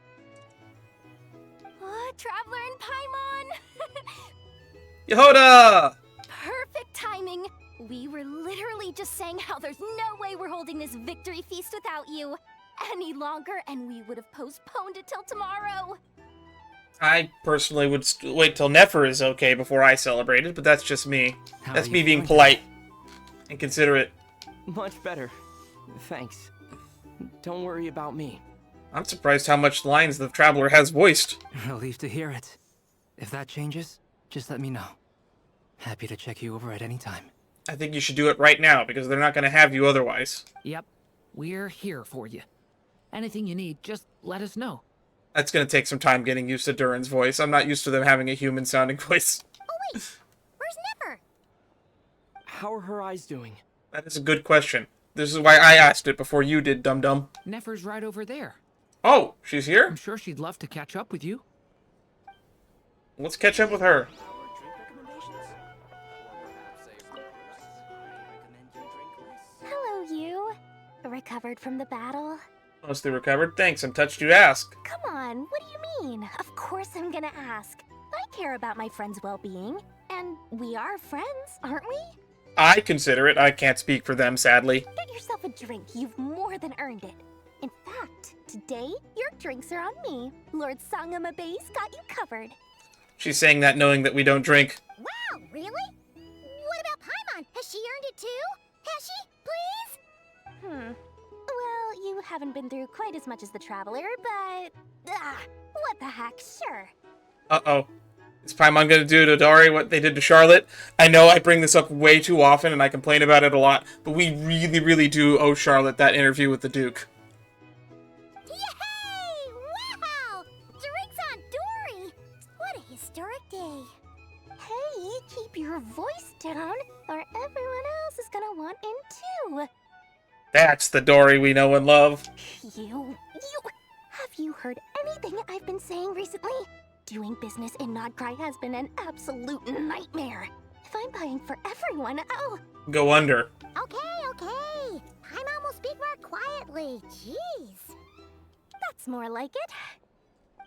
Oh, Traveler and Paimon!
Yehoda!
Perfect timing! We were literally just saying how there's no way we're holding this victory feast without you any longer, and we would have postponed it till tomorrow.
I personally would wait till Nefer is okay before I celebrated, but that's just me. That's me being polite and considerate.
Much better. Thanks. Don't worry about me.
I'm surprised how much lines the Traveler has voiced.
Relieved to hear it. If that changes, just let me know. Happy to check you over at any time.
I think you should do it right now, because they're not going to have you otherwise.
Yep. We're here for you. Anything you need, just let us know.
That's going to take some time getting used to Durin's voice. I'm not used to them having a human-sounding voice.
Oh wait, where's Nefer?
How are her eyes doing?
That is a good question. This is why I asked it before you did, dum-dum.
Nefer's right over there.
Oh, she's here?
I'm sure she'd love to catch up with you.
Let's catch up with her.
Hello, you. Recovered from the battle?
Mostly recovered. Thanks, I'm touched you ask.
Come on, what do you mean? Of course I'm gonna ask. I care about my friend's well-being. And we are friends, aren't we?
I consider it. I can't speak for them, sadly.
Get yourself a drink. You've more than earned it. In fact, today, your drinks are on me. Lord Sangamabe's got you covered.
She's saying that knowing that we don't drink.
Wow, really? What about Paimon? Has she earned it too? Has she? Please? Well, you haven't been through quite as much as the Traveler, but... what the heck, sure.
Uh-oh. Is Paimon gonna do to Dari what they did to Charlotte? I know I bring this up way too often and I complain about it a lot, but we really, really do owe Charlotte that interview with the Duke.
Yay! Wow! Drinks on Dory! What a historic day. Hey, keep your voice down, or everyone else is gonna want in too.
That's the Dory we know and love.
Have you heard anything I've been saying recently? Doing business in Nodcry has been an absolute nightmare. If I'm buying for everyone, I'll...
Go under.
Okay. Paimon will speak more quietly. Jeez. That's more like it.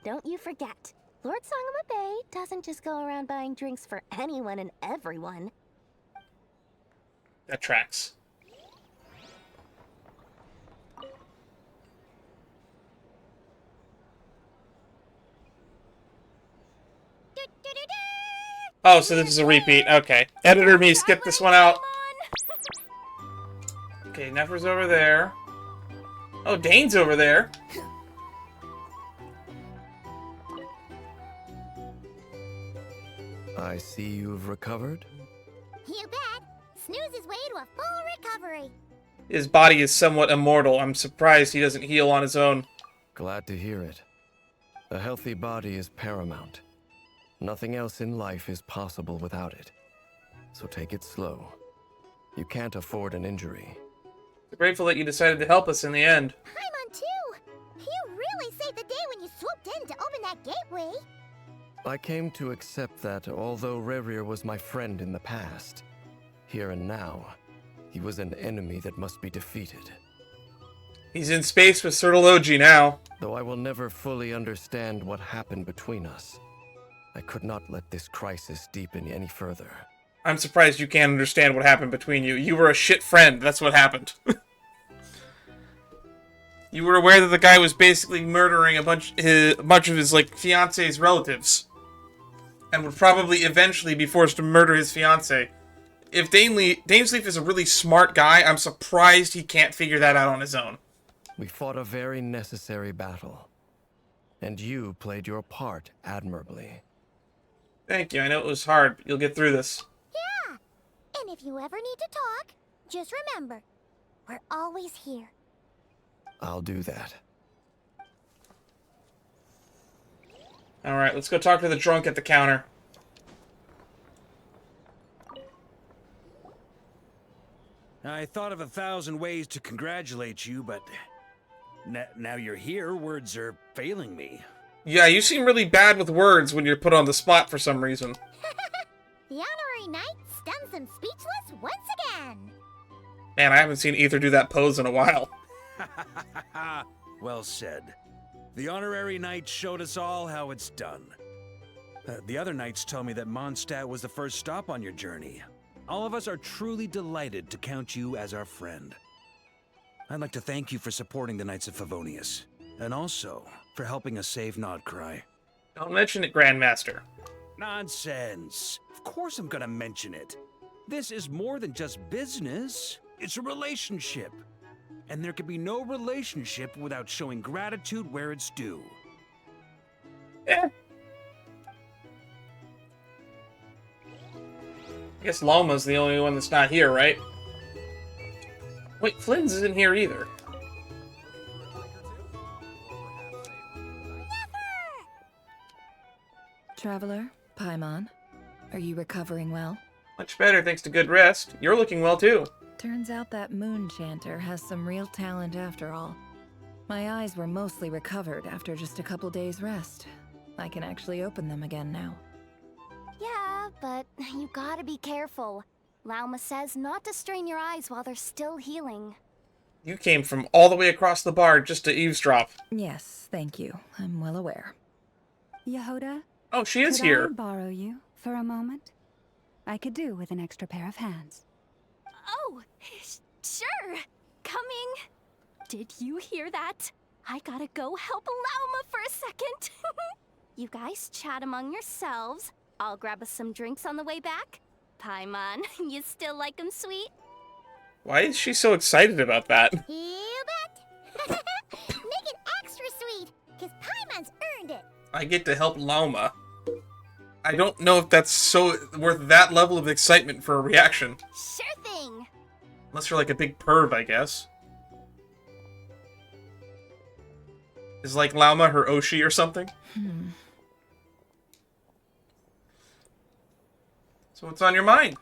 Don't you forget, Lord Sangamabe doesn't just go around buying drinks for anyone and everyone.
That tracks. Oh, so this is a repeat. Okay. Editor me, skip this one out. Okay, Nefer's over there. Oh, Dane's over there.
I see you've recovered.
You bet. Snooze his way to a full recovery.
His body is somewhat immortal. I'm surprised he doesn't heal on his own.
Glad to hear it. A healthy body is paramount. Nothing else in life is possible without it. So take it slow. You can't afford an injury.
I'm grateful that you decided to help us in the end.
Paimon too. You really saved the day when you swooped in to open that gateway.
I came to accept that although Rerir was my friend in the past, here and now, he was an enemy that must be defeated.
He's in space with Elegy now.
Though I will never fully understand what happened between us, I could not let this crisis deepen any further.
I'm surprised you can't understand what happened between you. You were a shit friend. That's what happened. You were aware that the guy was basically murdering a bunch of his like fiance's relatives, and would probably eventually be forced to murder his fiance. If Dainsleif is a really smart guy, I'm surprised he can't figure that out on his own.
We fought a very necessary battle. and you played your part admirably.
Thank you. I know it was hard, but you'll get through this.
Yeah! And if you ever need to talk, just remember, we're always here.
I'll do that.
Alright, let's go talk to the drunk at the counter.
I thought of 1,000 ways to congratulate you, but now you're here, words are failing me.
Yeah, you seem really bad with words when you're put on the spot for some reason.
The honorary knight stuns them speechless once again.
Man, I haven't seen Ether do that pose in a while.
Well said. The honorary knight showed us all how it's done. The other knights tell me that Mondstadt was the first stop on your journey. All of us are truly delighted to count you as our friend. I'd like to thank you for supporting the Knights of Favonius, and also for helping us save Nodcry.
Don't mention it, Grandmaster.
Nonsense. Of course I'm gonna mention it. This is more than just business. It's a relationship. And there can be no relationship without showing gratitude where it's due.
Eh. I guess Loma's the only one that's not here, right? Wait, Flins isn't here either.
Traveler, Paimon, are you recovering well?
Much better, thanks to good rest. You're looking well, too.
Turns out that moon chanter has some real talent after all. My eyes were mostly recovered after just a couple days' rest. I can actually open them again now.
Yeah, but you gotta be careful. Lauma says not to strain your eyes while they're still healing.
You came from all the way across the bar just to eavesdrop.
Yes, thank you. I'm well aware.
Yehoda?
Oh, she is
could
here.
I borrow you for a moment? I could do with an extra pair of hands.
Oh, sure. Coming. Did you hear that? I gotta go help Lauma for a second. You guys chat among yourselves. I'll grab us some drinks on the way back. Paimon, you still like 'em sweet?
Why is she so excited about that?
You bet. Make it extra sweet, because Paimon's earned it.
I get to help Lauma. I don't know if that's so worth that level of excitement for a reaction.
Sure thing.
Unless you're like a big perv, I guess. Is like Lauma her Oshi or something? So what's on your mind?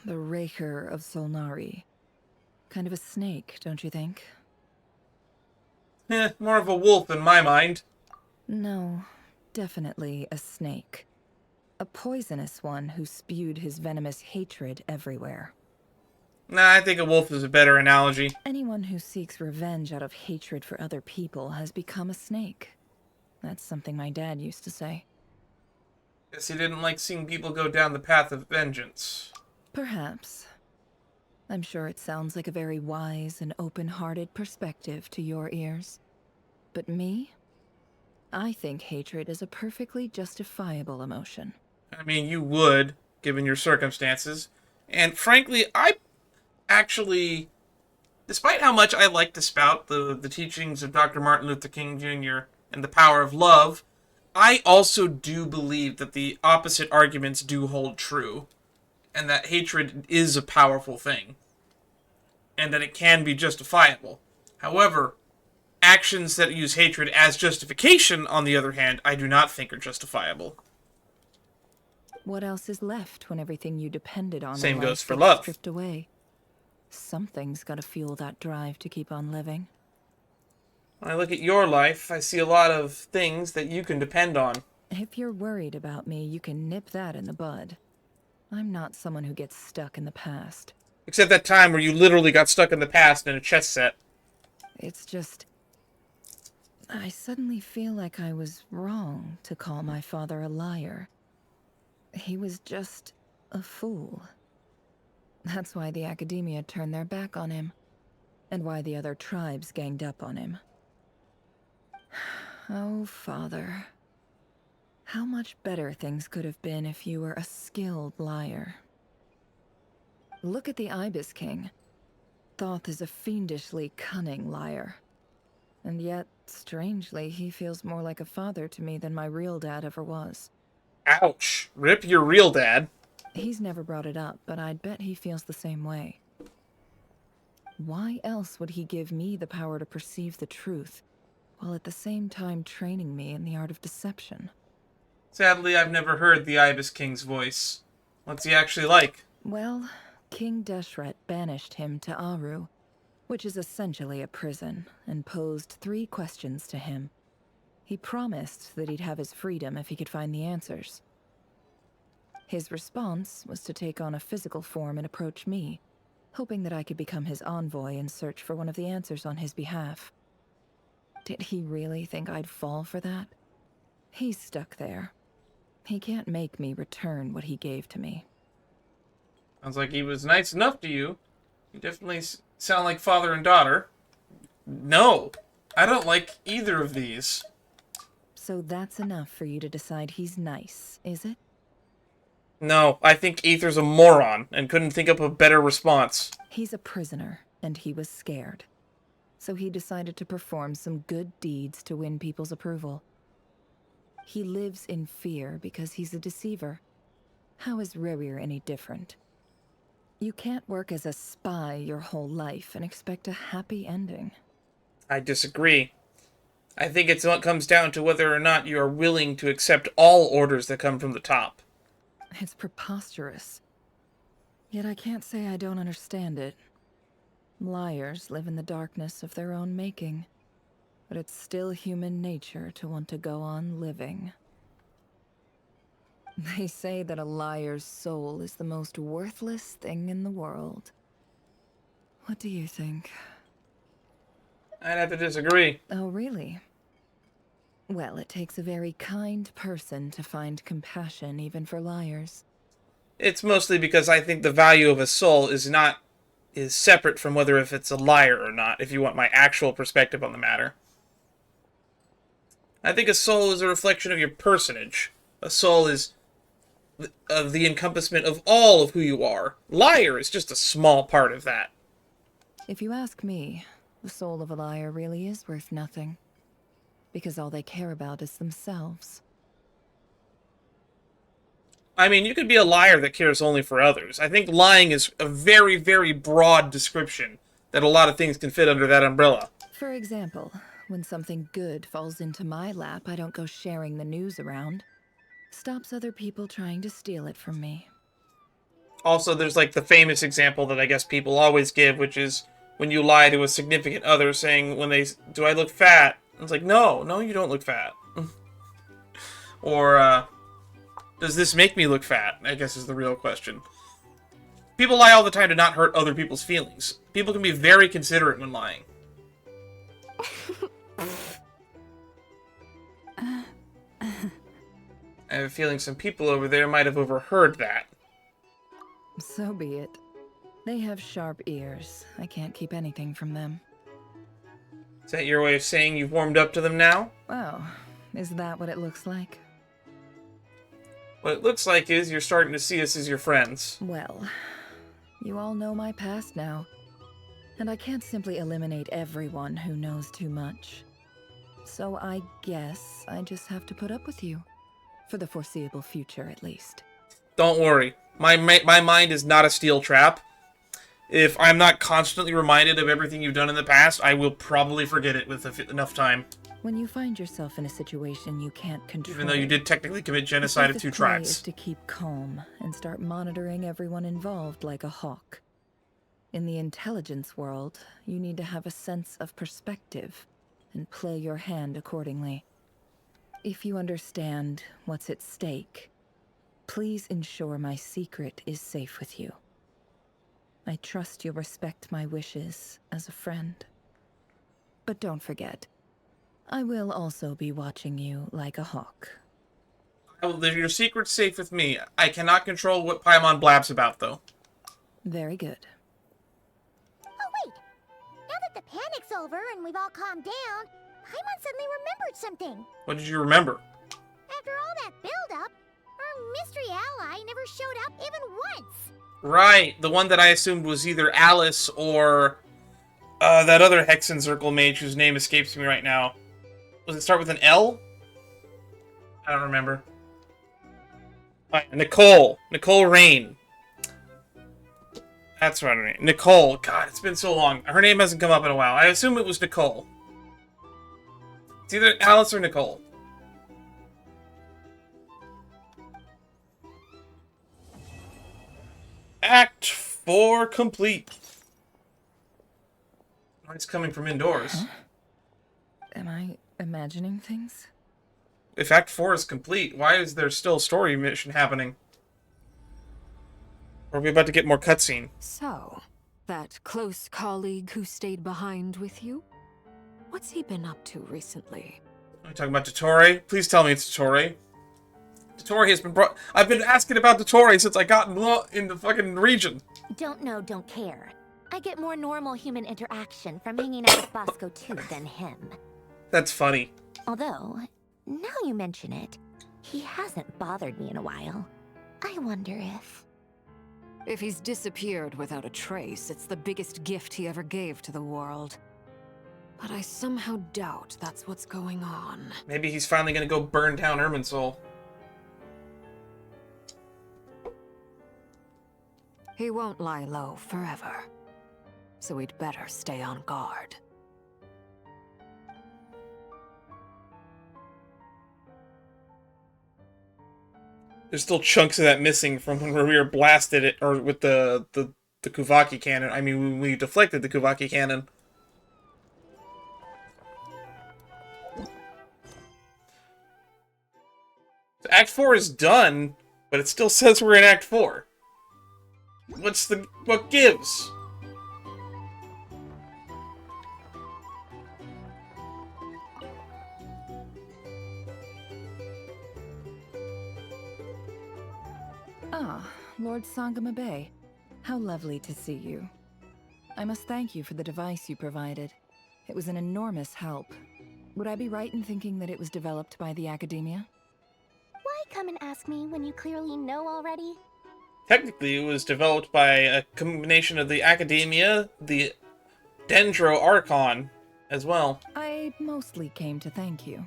The Rächer of Solnari. Kind of a snake, don't you think?
More of a wolf in my mind.
No, definitely a snake. A poisonous one who spewed his venomous hatred everywhere.
Nah, I think a wolf is a better analogy.
Anyone who seeks revenge out of hatred for other people has become a snake. That's something my dad used to say.
Guess he didn't like seeing people go down the path of vengeance.
Perhaps. I'm sure it sounds like a very wise and open-hearted perspective to your ears. But me? I think hatred is a perfectly justifiable emotion.
I mean, you would, given your circumstances. And frankly, I actually, despite how much I like to spout the teachings of Dr. Martin Luther King Jr. and the power of love, I also do believe that the opposite arguments do hold true. And that hatred is a powerful thing. And that it can be justifiable. However, actions that use hatred as justification, on the other hand, I do not think are justifiable.
What else is left when everything you depended on
Same
in
goes
life
for
gets
love.
stripped away? Something's gotta fuel that drive to keep on living.
When I look at your life, I see a lot of things that you can depend on.
If you're worried about me, you can nip that in the bud. I'm not someone who gets stuck in the past.
Except that time where you literally got stuck in the past in a chess set.
It's just... I suddenly feel like I was wrong to call my father a liar. He was just a fool. That's why the academia turned their back on him, and why the other tribes ganged up on him. Oh, Father. How much better things could have been if you were a skilled liar. Look at the Ibis King. Thoth is a fiendishly cunning liar. And yet, strangely, he feels more like a father to me than my real dad ever was.
Ouch. Rip your real dad.
He's never brought it up, but I'd bet he feels the same way. Why else would he give me the power to perceive the truth, while at the same time training me in the art of deception?
Sadly, I've never heard the Ibis King's voice. What's he actually like?
Well, King Deshret banished him to Aru, which is essentially a prison, and posed 3 questions to him. He promised that he'd have his freedom if he could find the answers. His response was to take on a physical form and approach me, hoping that I could become his envoy and search for one of the answers on his behalf. Did he really think I'd fall for that? He's stuck there. He can't make me return what he gave to me.
Sounds like he was nice enough to you. You definitely sound like father and daughter. No, I don't like either of these.
So that's enough for you to decide he's nice, is it?
No, I think Aether's a moron and couldn't think up a better response.
He's a prisoner, and he was scared. So he decided to perform some good deeds to win people's approval. He lives in fear because he's a deceiver. How is Rerir any different? You can't work as a spy your whole life and expect a happy ending.
I disagree. I think it comes down to whether or not you are willing to accept all orders that come from the top.
It's preposterous. Yet I can't say I don't understand it. Liars live in the darkness of their own making, but it's still human nature to want to go on living. They say that a liar's soul is the most worthless thing in the world. What do you think?
I'd have to disagree.
Oh, really? Well, it takes a very kind person to find compassion even for liars.
It's mostly because I think the value of a soul is separate from whether if it's a liar or not, if you want my actual perspective on the matter. I think a soul is a reflection of your personage. A soul is the encompassment of all of who you are. Liar is just a small part of that.
If you ask me, the soul of a liar really is worth nothing. Because all they care about is themselves.
I mean, you could be a liar that cares only for others. I think lying is a very, very broad description that a lot of things can fit under that umbrella.
For example, when something good falls into my lap, I don't go sharing the news around. Stops other people trying to steal it from me.
Also, there's like the famous example that I guess people always give, which is when you lie to a significant other saying when they, do I look fat? It's like, no, you don't look fat. Or, does this make me look fat? I guess is the real question. People lie all the time to not hurt other people's feelings. People can be very considerate when lying. I have a feeling some people over there might have overheard that.
So be it. They have sharp ears. I can't keep anything from them.
Is that your way of saying you've warmed up to them now?
Oh, is that what it looks like?
What it looks like is you're starting to see us as your friends.
Well, you all know my past now. And I can't simply eliminate everyone who knows too much. So I guess I just have to put up with you. For the foreseeable future, at least.
Don't worry. My mind is not a steel trap. If I'm not constantly reminded of everything you've done in the past, I will probably forget it with enough time.
When you find yourself in a situation you can't control...
Even though you did technically commit genocide of 2 tribes.
Is to keep calm and start monitoring everyone involved like a hawk. In the intelligence world, you need to have a sense of perspective and play your hand accordingly. If you understand what's at stake, please ensure my secret is safe with you. I trust you'll respect my wishes as a friend. But don't forget, I will also be watching you like a hawk.
Your secret's safe with me. I cannot control what Paimon blabs about, though.
Very good.
Oh, wait! Now that the panic's over and we've all calmed down, Paimon suddenly remembered something.
What did you remember?
After all that build-up, our mystery ally never showed up even once.
Right, the one that I assumed was either Alice or That other Hexen Circle mage whose name escapes me right now. Does it start with an L? I don't remember. Nicole. Nicole Rain. That's right. Her name. Nicole. God, it's been so long. Her name hasn't come up in a while. I assume it was Nicole. It's either Alice or Nicole. Act 4 complete. It's coming from indoors.
Huh? Am I imagining things?
If Act 4 is complete, why is there still a story mission happening? Or are we about to get more cutscene?
So, that close colleague who stayed behind with you? What's he been up to recently?
Are we talking about Dottore? Please tell me it's Dottore. Dottore has been brought... I've been asking about Dottore since I got in the fucking region.
Don't know, don't care. I get more normal human interaction from hanging out with Bosco too than him.
That's funny.
Although, now you mention it, he hasn't bothered me in a while. I wonder if...
If he's disappeared without a trace, it's the biggest gift he ever gave to the world. But I somehow doubt that's what's going on.
Maybe he's finally gonna go burn down Irminsul.
He won't lie low forever. So we'd better stay on guard.
There's still chunks of that missing from when Rerir blasted it, or with the Kuvaki cannon. I mean, when we deflected the Kuvaki cannon. Act 4 is done, but it still says we're in Act 4. What gives?
Ah, Lord Sangama Bay. How lovely to see you. I must thank you for the device you provided. It was an enormous help. Would I be right in thinking that it was developed by the Academia?
Why come and ask me when you clearly know already?
Technically, it was developed by a combination of the Academia, the Dendro Archon, as well.
I mostly came to thank you.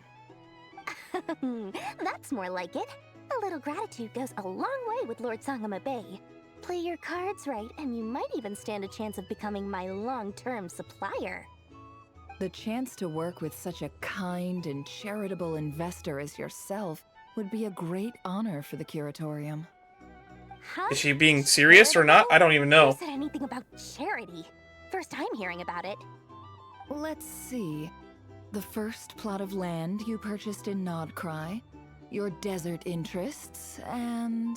That's more like it. A little gratitude goes a long way with Lord Sangama Bay. Play your cards right, and you might even stand a chance of becoming my long-term supplier.
The chance to work with such a kind and charitable investor as yourself would be a great honor for the Curatorium.
Is she being serious or not? I don't even know.
Who said anything about charity? First I'm hearing about it.
Let's see. The first plot of land you purchased in Nodcry, your desert interests, and...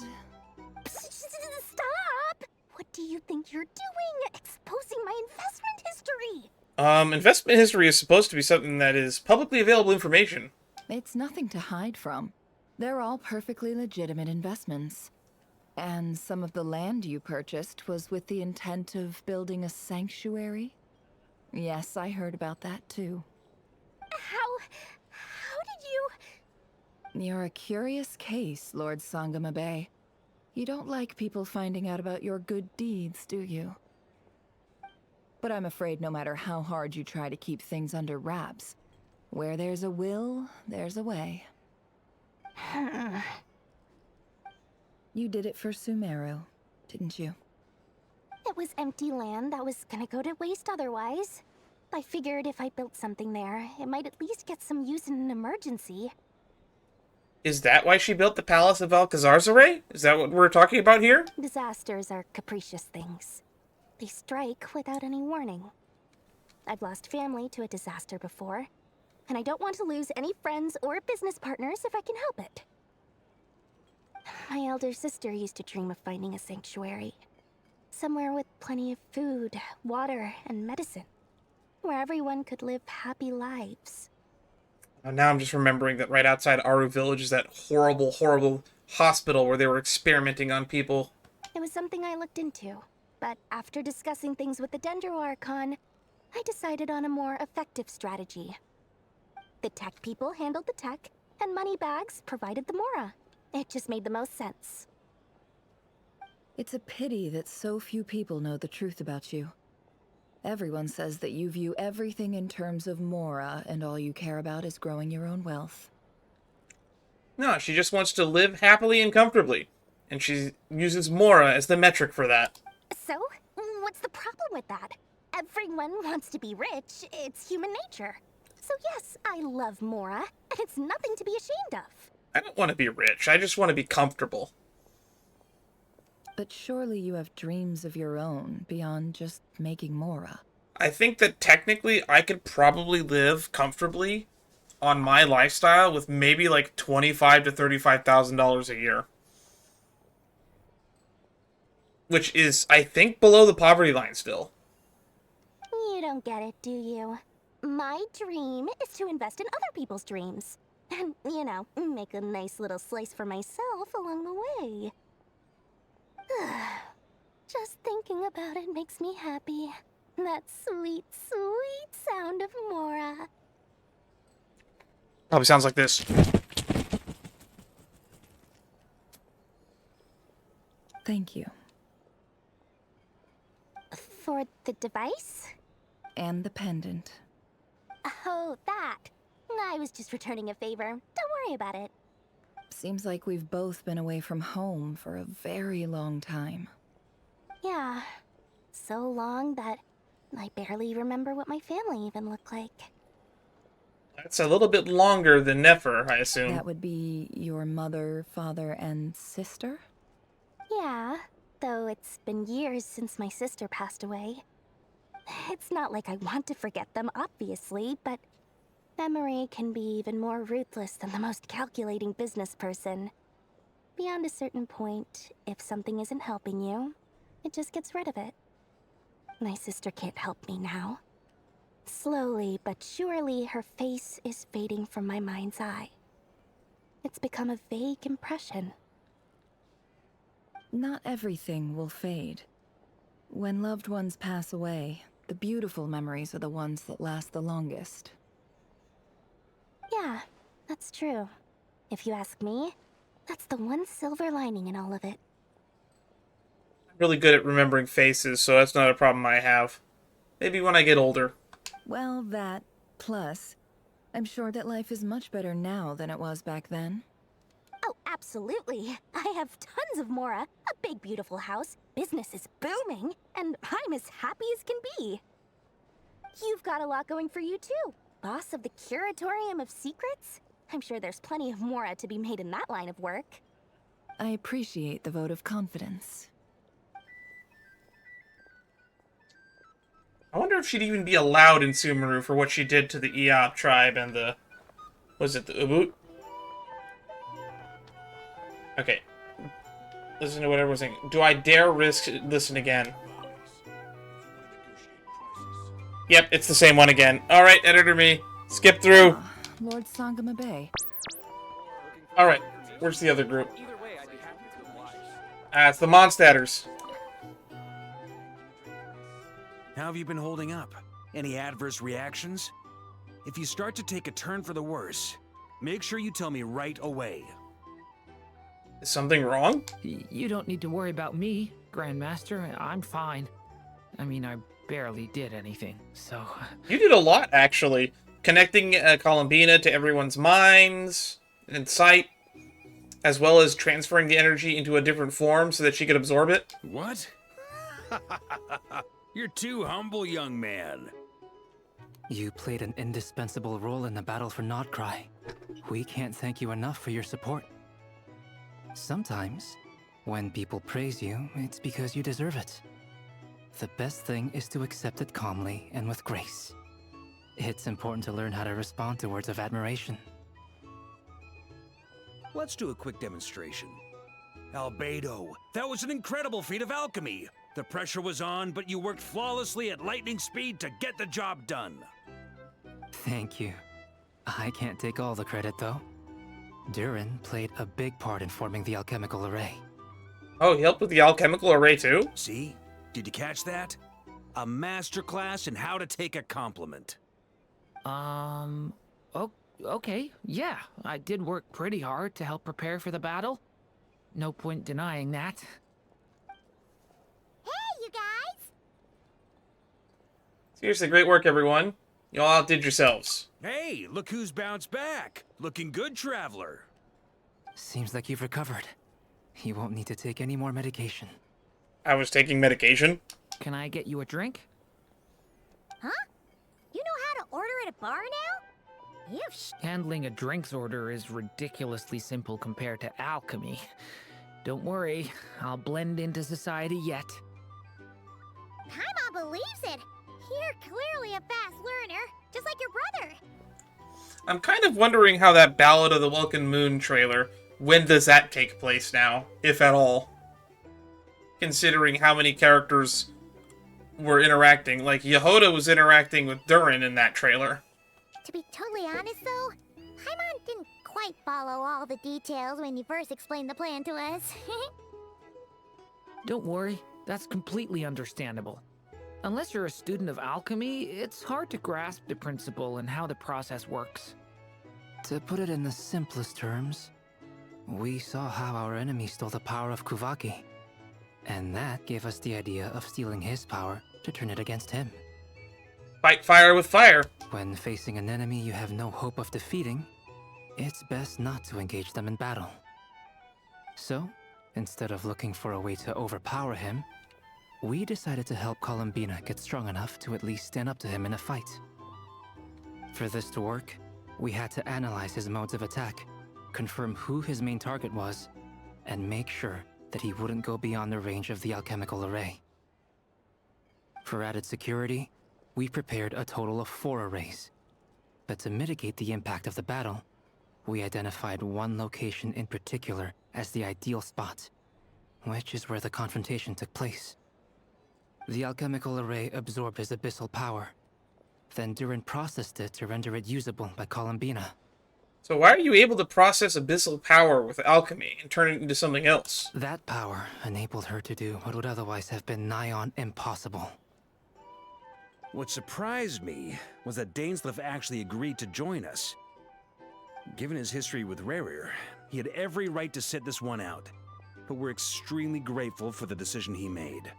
Stop! What do you think you're doing? Exposing my investment history!
Investment history is supposed to be something that is publicly available information.
It's nothing to hide from. They're all perfectly legitimate investments. And some of the land you purchased was with the intent of building a sanctuary? Yes, I heard about that too.
How did you...
You're a curious case, Lord Sangama Bay. You don't like people finding out about your good deeds, do you? But I'm afraid no matter how hard you try to keep things under wraps, where there's a will, there's a way. You did it for Sumeru, didn't you?
It was empty land that was gonna go to waste otherwise. I figured if I built something there, it might at least get some use in an emergency.
Is that why she built the Palace of Alcazarzare? Is that what we're talking about here?
Disasters are capricious things. They strike without any warning. I've lost family to a disaster before, and I don't want to lose any friends or business partners if I can help it. My elder sister used to dream of finding a sanctuary. Somewhere with plenty of food, water, and medicine. Where everyone could live happy lives.
Now I'm just remembering that right outside Aru Village is that horrible, horrible hospital where they were experimenting on people.
It was something I looked into, but after discussing things with the Dendro Archon, I decided on a more effective strategy. The tech people handled the tech, and Moneybags provided the Mora. It just made the most sense.
It's a pity that so few people know the truth about you. Everyone says that you view everything in terms of Mora, and all you care about is growing your own wealth.
No, she just wants to live happily and comfortably. And she uses Mora as the metric for that.
So, what's the problem with that? Everyone wants to be rich. It's human nature. So yes, I love Mora, and it's nothing to be ashamed of.
I don't want to be rich. I just want to be comfortable.
But surely you have dreams of your own beyond just making Mora.
I think that technically I could probably live comfortably on my lifestyle with maybe like $25,000 to $35,000 a year. Which is, I think, below the poverty line still.
You don't get it, do you? My dream is to invest in other people's dreams. And, you know, make a nice little slice for myself along the way. Just thinking about it makes me happy. That sweet, sweet sound of Mora.
Probably sounds like this.
Thank you.
For the device?
And the pendant.
Oh, that. I was just returning a favor. Don't worry about it.
Seems like we've both been away from home for a very long time.
Yeah. So long that I barely remember what my family even looked like.
That's a little bit longer than Nefer, I assume.
That would be your mother, father, and sister?
Yeah, though it's been years since my sister passed away. It's not like I want to forget them, obviously, but memory can be even more ruthless than the most calculating business person. Beyond a certain point, if something isn't helping you, it just gets rid of it. My sister can't help me now. Slowly but surely, her face is fading from my mind's eye. It's become a vague impression.
Not everything will fade. When loved ones pass away, the beautiful memories are the ones that last the longest.
Yeah, that's true. If you ask me, that's the one silver lining in all of it.
I'm really good at remembering faces, so that's not a problem I have. Maybe when I get older.
Well, that, plus, I'm sure that life is much better now than it was back then.
Oh, absolutely. I have tons of Mora, a big beautiful house, business is booming, and I'm as happy as can be. You've got a lot going for you too. Boss of the Curatorium of Secrets? I'm sure there's plenty of Mora to be made in that line of work.
I appreciate the vote of confidence.
I wonder if she'd even be allowed in Sumeru for what she did to the Eop tribe and the... Was it the Ubud? Okay. Listen to what everyone's saying. Do I dare risk listen again? Yep, it's the same one again. Alright, editor me. Skip through.
Lord Sangama Bay.
Alright, where's the other group? It's the Mondstadters.
How have you been holding up? Any adverse reactions? If you start to take a turn for the worse, make sure you tell me right away.
Is something wrong?
You don't need to worry about me, Grandmaster. I'm fine. I mean, I barely did anything, so...
You did a lot, actually. Connecting Columbina to everyone's minds and sight, as well as transferring the energy into a different form so that she could absorb it.
What? You're too humble, young man.
You played an indispensable role in the battle for Nodcry. We can't thank you enough for your support. Sometimes, when people praise you, it's because you deserve it. The best thing is to accept it calmly and with grace. It's important to learn how to respond to words of admiration.
Let's do a quick demonstration. Albedo, that was an incredible feat of alchemy. The pressure was on, but you worked flawlessly at lightning speed to get the job done.
Thank you. I can't take all the credit, though. Durin played a big part in forming the alchemical array.
Oh, he helped with the alchemical array, too?
See? Did you catch that? A masterclass in how to take a compliment.
Okay, yeah. I did work pretty hard to help prepare for the battle. No point denying that.
Hey, you guys!
Seriously, great work, everyone. You all outdid yourselves.
Hey, look who's bounced back. Looking good, traveler.
Seems like you've recovered. You won't need to take any more medication.
I was taking medication.
Can I get you a drink?
Huh? You know how to order at a bar now? You have
Handling a drinks order is ridiculously simple compared to alchemy. Don't worry, I'll blend into society yet.
Paimon believes it. You're clearly a fast learner, just like your brother.
I'm kind of wondering how that Ballad of the Welkin Moon trailer, when does that take place now, if at all? Considering how many characters were interacting. Like, Yehoda was interacting with Durin in that trailer.
To be totally honest, though, Paimon didn't quite follow all the details when you first explained the plan to us.
Don't worry, that's completely understandable. Unless you're a student of alchemy, it's hard to grasp the principle and how the process works.
To put it in the simplest terms, we saw how our enemy stole the power of Kuvaki. And that gave us the idea of stealing his power to turn it against him.
Fight fire with fire.
When facing an enemy you have no hope of defeating, it's best not to engage them in battle. So, instead of looking for a way to overpower him, we decided to help Columbina get strong enough to at least stand up to him in a fight. For this to work, we had to analyze his modes of attack, confirm who his main target was, and make sure that he wouldn't go beyond the range of the alchemical array. For added security, we prepared a total of 4 arrays. But to mitigate the impact of the battle, we identified one location in particular as the ideal spot, which is where the confrontation took place. The alchemical array absorbed his abyssal power. Then Durin processed it to render it usable by Columbina.
So why are you able to process abyssal power with alchemy and turn it into something else?
That power enabled her to do what would otherwise have been nigh on impossible.
What surprised me was that Dainsleif actually agreed to join us. Given his history with Rächer, he had every right to sit this one out. But we're extremely grateful for the decision he made.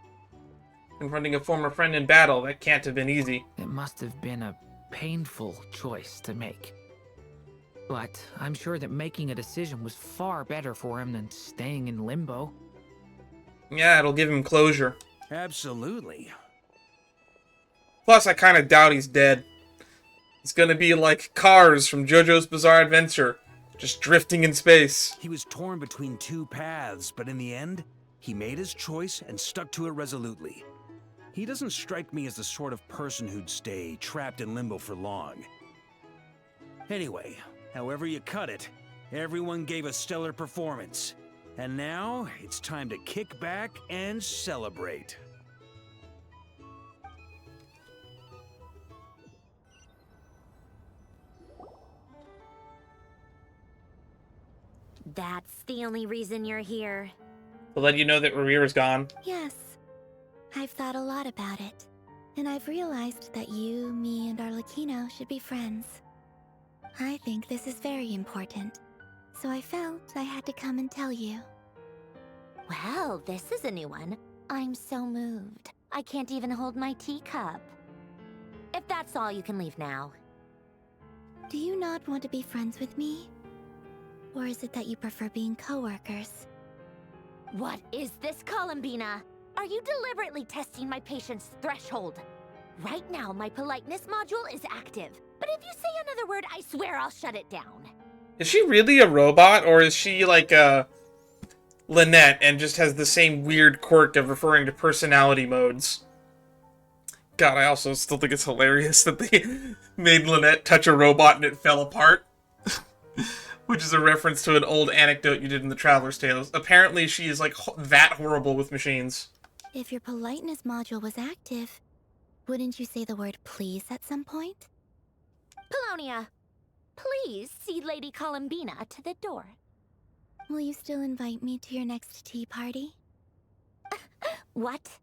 Confronting a former friend in battle, that can't have been easy.
It must have been a painful choice to make. But I'm sure that making a decision was far better for him than staying in limbo.
Yeah, it'll give him closure.
Absolutely.
Plus, I kind of doubt he's dead. It's gonna be like Cars from JoJo's Bizarre Adventure, just drifting in space.
He was torn between 2 paths, but in the end, he made his choice and stuck to it resolutely. He doesn't strike me as the sort of person who'd stay trapped in limbo for long. Anyway, however you cut it, everyone gave a stellar performance. And now, it's time to kick back and celebrate.
That's the only reason you're here.
To let you know that Rerir is gone.
Yes. I've thought a lot about it. And I've realized that you, me, and Arlecchino should be friends. I think this is very important. So I felt I had to come and tell you.
Well, this is a new one. I'm so moved. I can't even hold my teacup. If that's all, you can leave now.
Do you not want to be friends with me? Or is it that you prefer being co-workers?
What is this, Columbina? Are you deliberately testing my patience threshold? Right now, my politeness module is active. But if you say another word, I swear I'll shut it down.
Is she really a robot, or is she like Lynette and just has the same weird quirk of referring to personality modes? God, I also still think it's hilarious that they made Lynette touch a robot and it fell apart. Which is a reference to an old anecdote you did in the Traveler's Tales. Apparently she is like that horrible with machines.
If your politeness module was active, wouldn't you say the word please at some point?
Polonia, please see Lady Columbina to the door.
Will you still invite me to your next tea party?
What?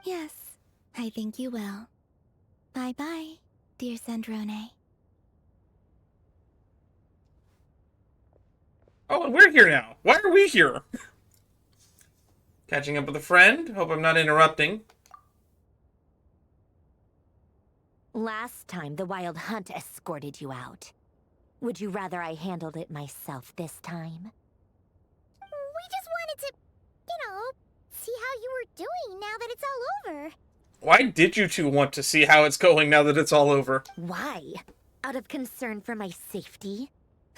Yes, I think you will. Bye-bye, dear Sandrone.
Oh, and we're here now. Why are we here? Catching up with a friend. Hope I'm not interrupting.
Last time, the Wild Hunt escorted you out. Would you rather I handled it myself this time?
We just wanted to, see how you were doing now that it's all over.
Why did you two want to see how it's going now that it's all over?
Why? Out of concern for my safety?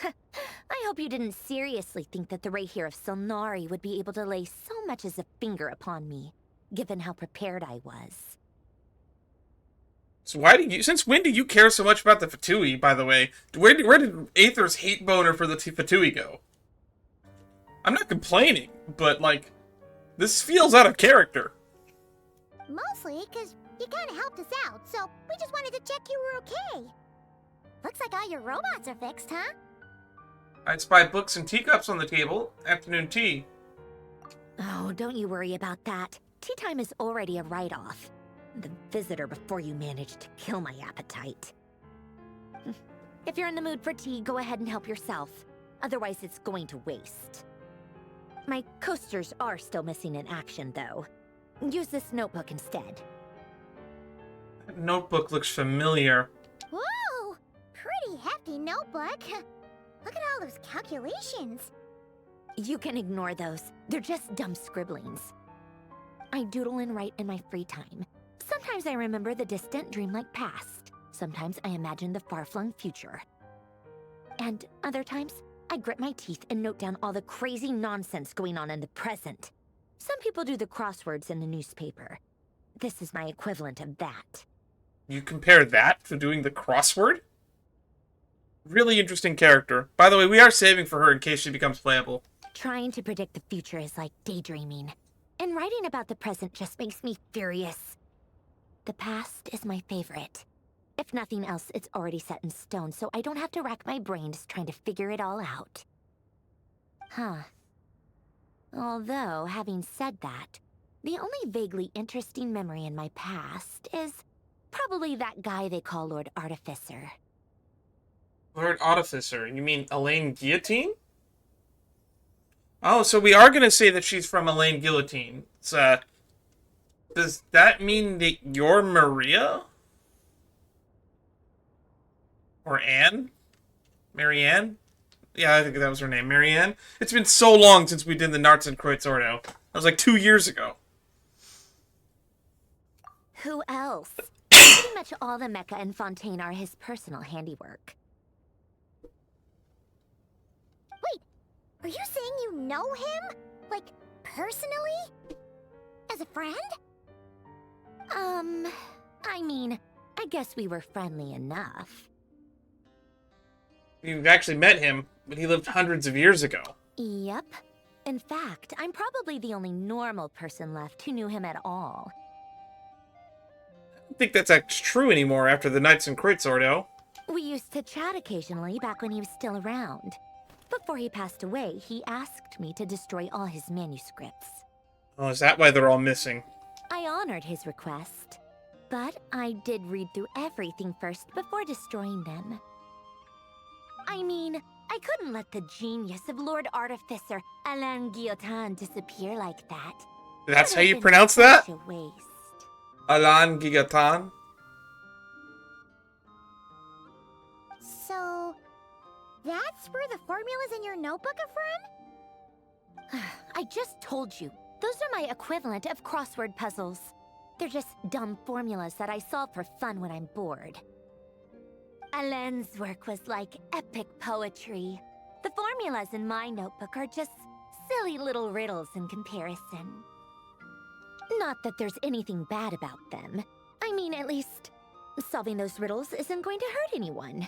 I hope you didn't seriously think that the Rächer of Solnari would be able to lay so much as a finger upon me, given how prepared I was.
So since when do you care so much about the Fatui, by the way? Where did Aether's hate boner for the Fatui go? I'm not complaining, but, like, this feels out of character.
Mostly because you kind of helped us out, so we just wanted to check you were okay. Looks like all your robots are fixed, huh?
I'd spy books and teacups on the table. Afternoon tea.
Oh, don't you worry about that. Tea time is already a write-off. The visitor before you managed to kill my appetite. If you're in the mood for tea, go ahead and help yourself. Otherwise, it's going to waste. My coasters are still missing in action, though. Use this notebook instead.
That notebook looks familiar.
Whoa! Pretty hefty notebook. Look at all those calculations.
You can ignore those. They're just dumb scribblings. I doodle and write in my free time. Sometimes I remember the distant, dreamlike past. Sometimes I imagine the far-flung future. And other times, I grit my teeth and note down all the crazy nonsense going on in the present. Some people do the crosswords in the newspaper. This is my equivalent of that.
You compare that to doing the crossword? Really interesting character. By the way, we are saving for her in case she becomes playable.
Trying to predict the future is like daydreaming. And writing about the present just makes me furious. The past is my favorite. If nothing else, it's already set in stone, so I don't have to rack my brains trying to figure it all out. Huh. Although, having said that, the only vaguely interesting memory in my past is probably that guy they call Lord Artificer.
Lord Artificer? You mean Elaine Guillotine? Oh, so we are going to say that she's from Elaine Guillotine. Does that mean that you're Maria? Or Anne? Marianne? Yeah, I think that was her name. Marianne? It's been so long since we did the Narts and Kreutz Ordo. That was like 2 years ago.
Who else? Pretty much all the mecha and Fontaine are his personal handiwork.
Wait, are you saying you know him? Like, personally? As a friend?
I mean, I guess we were friendly enough.
You've actually met him, but he lived hundreds of years ago.
Yep. In fact, I'm probably the only normal person left who knew him at all.
I don't think that's actually true anymore after the Knights and Kreutz Ordo.
We used to chat occasionally back when he was still around. Before he passed away, he asked me to destroy all his manuscripts.
Oh, is that why they're all missing?
I honored his request, but I did read through everything first before destroying them. I mean, I couldn't let the genius of Lord Artificer Alain Guillotin disappear like that.
That's how you pronounce that?
A waste.
Alain Guillotin?
So, that's where the formula's in your notebook are from?
I just told you. Those are my equivalent of crossword puzzles. They're just dumb formulas that I solve for fun when I'm bored. Alain's work was like epic poetry. The formulas in my notebook are just silly little riddles in comparison. Not that there's anything bad about them. I mean, at least, solving those riddles isn't going to hurt anyone.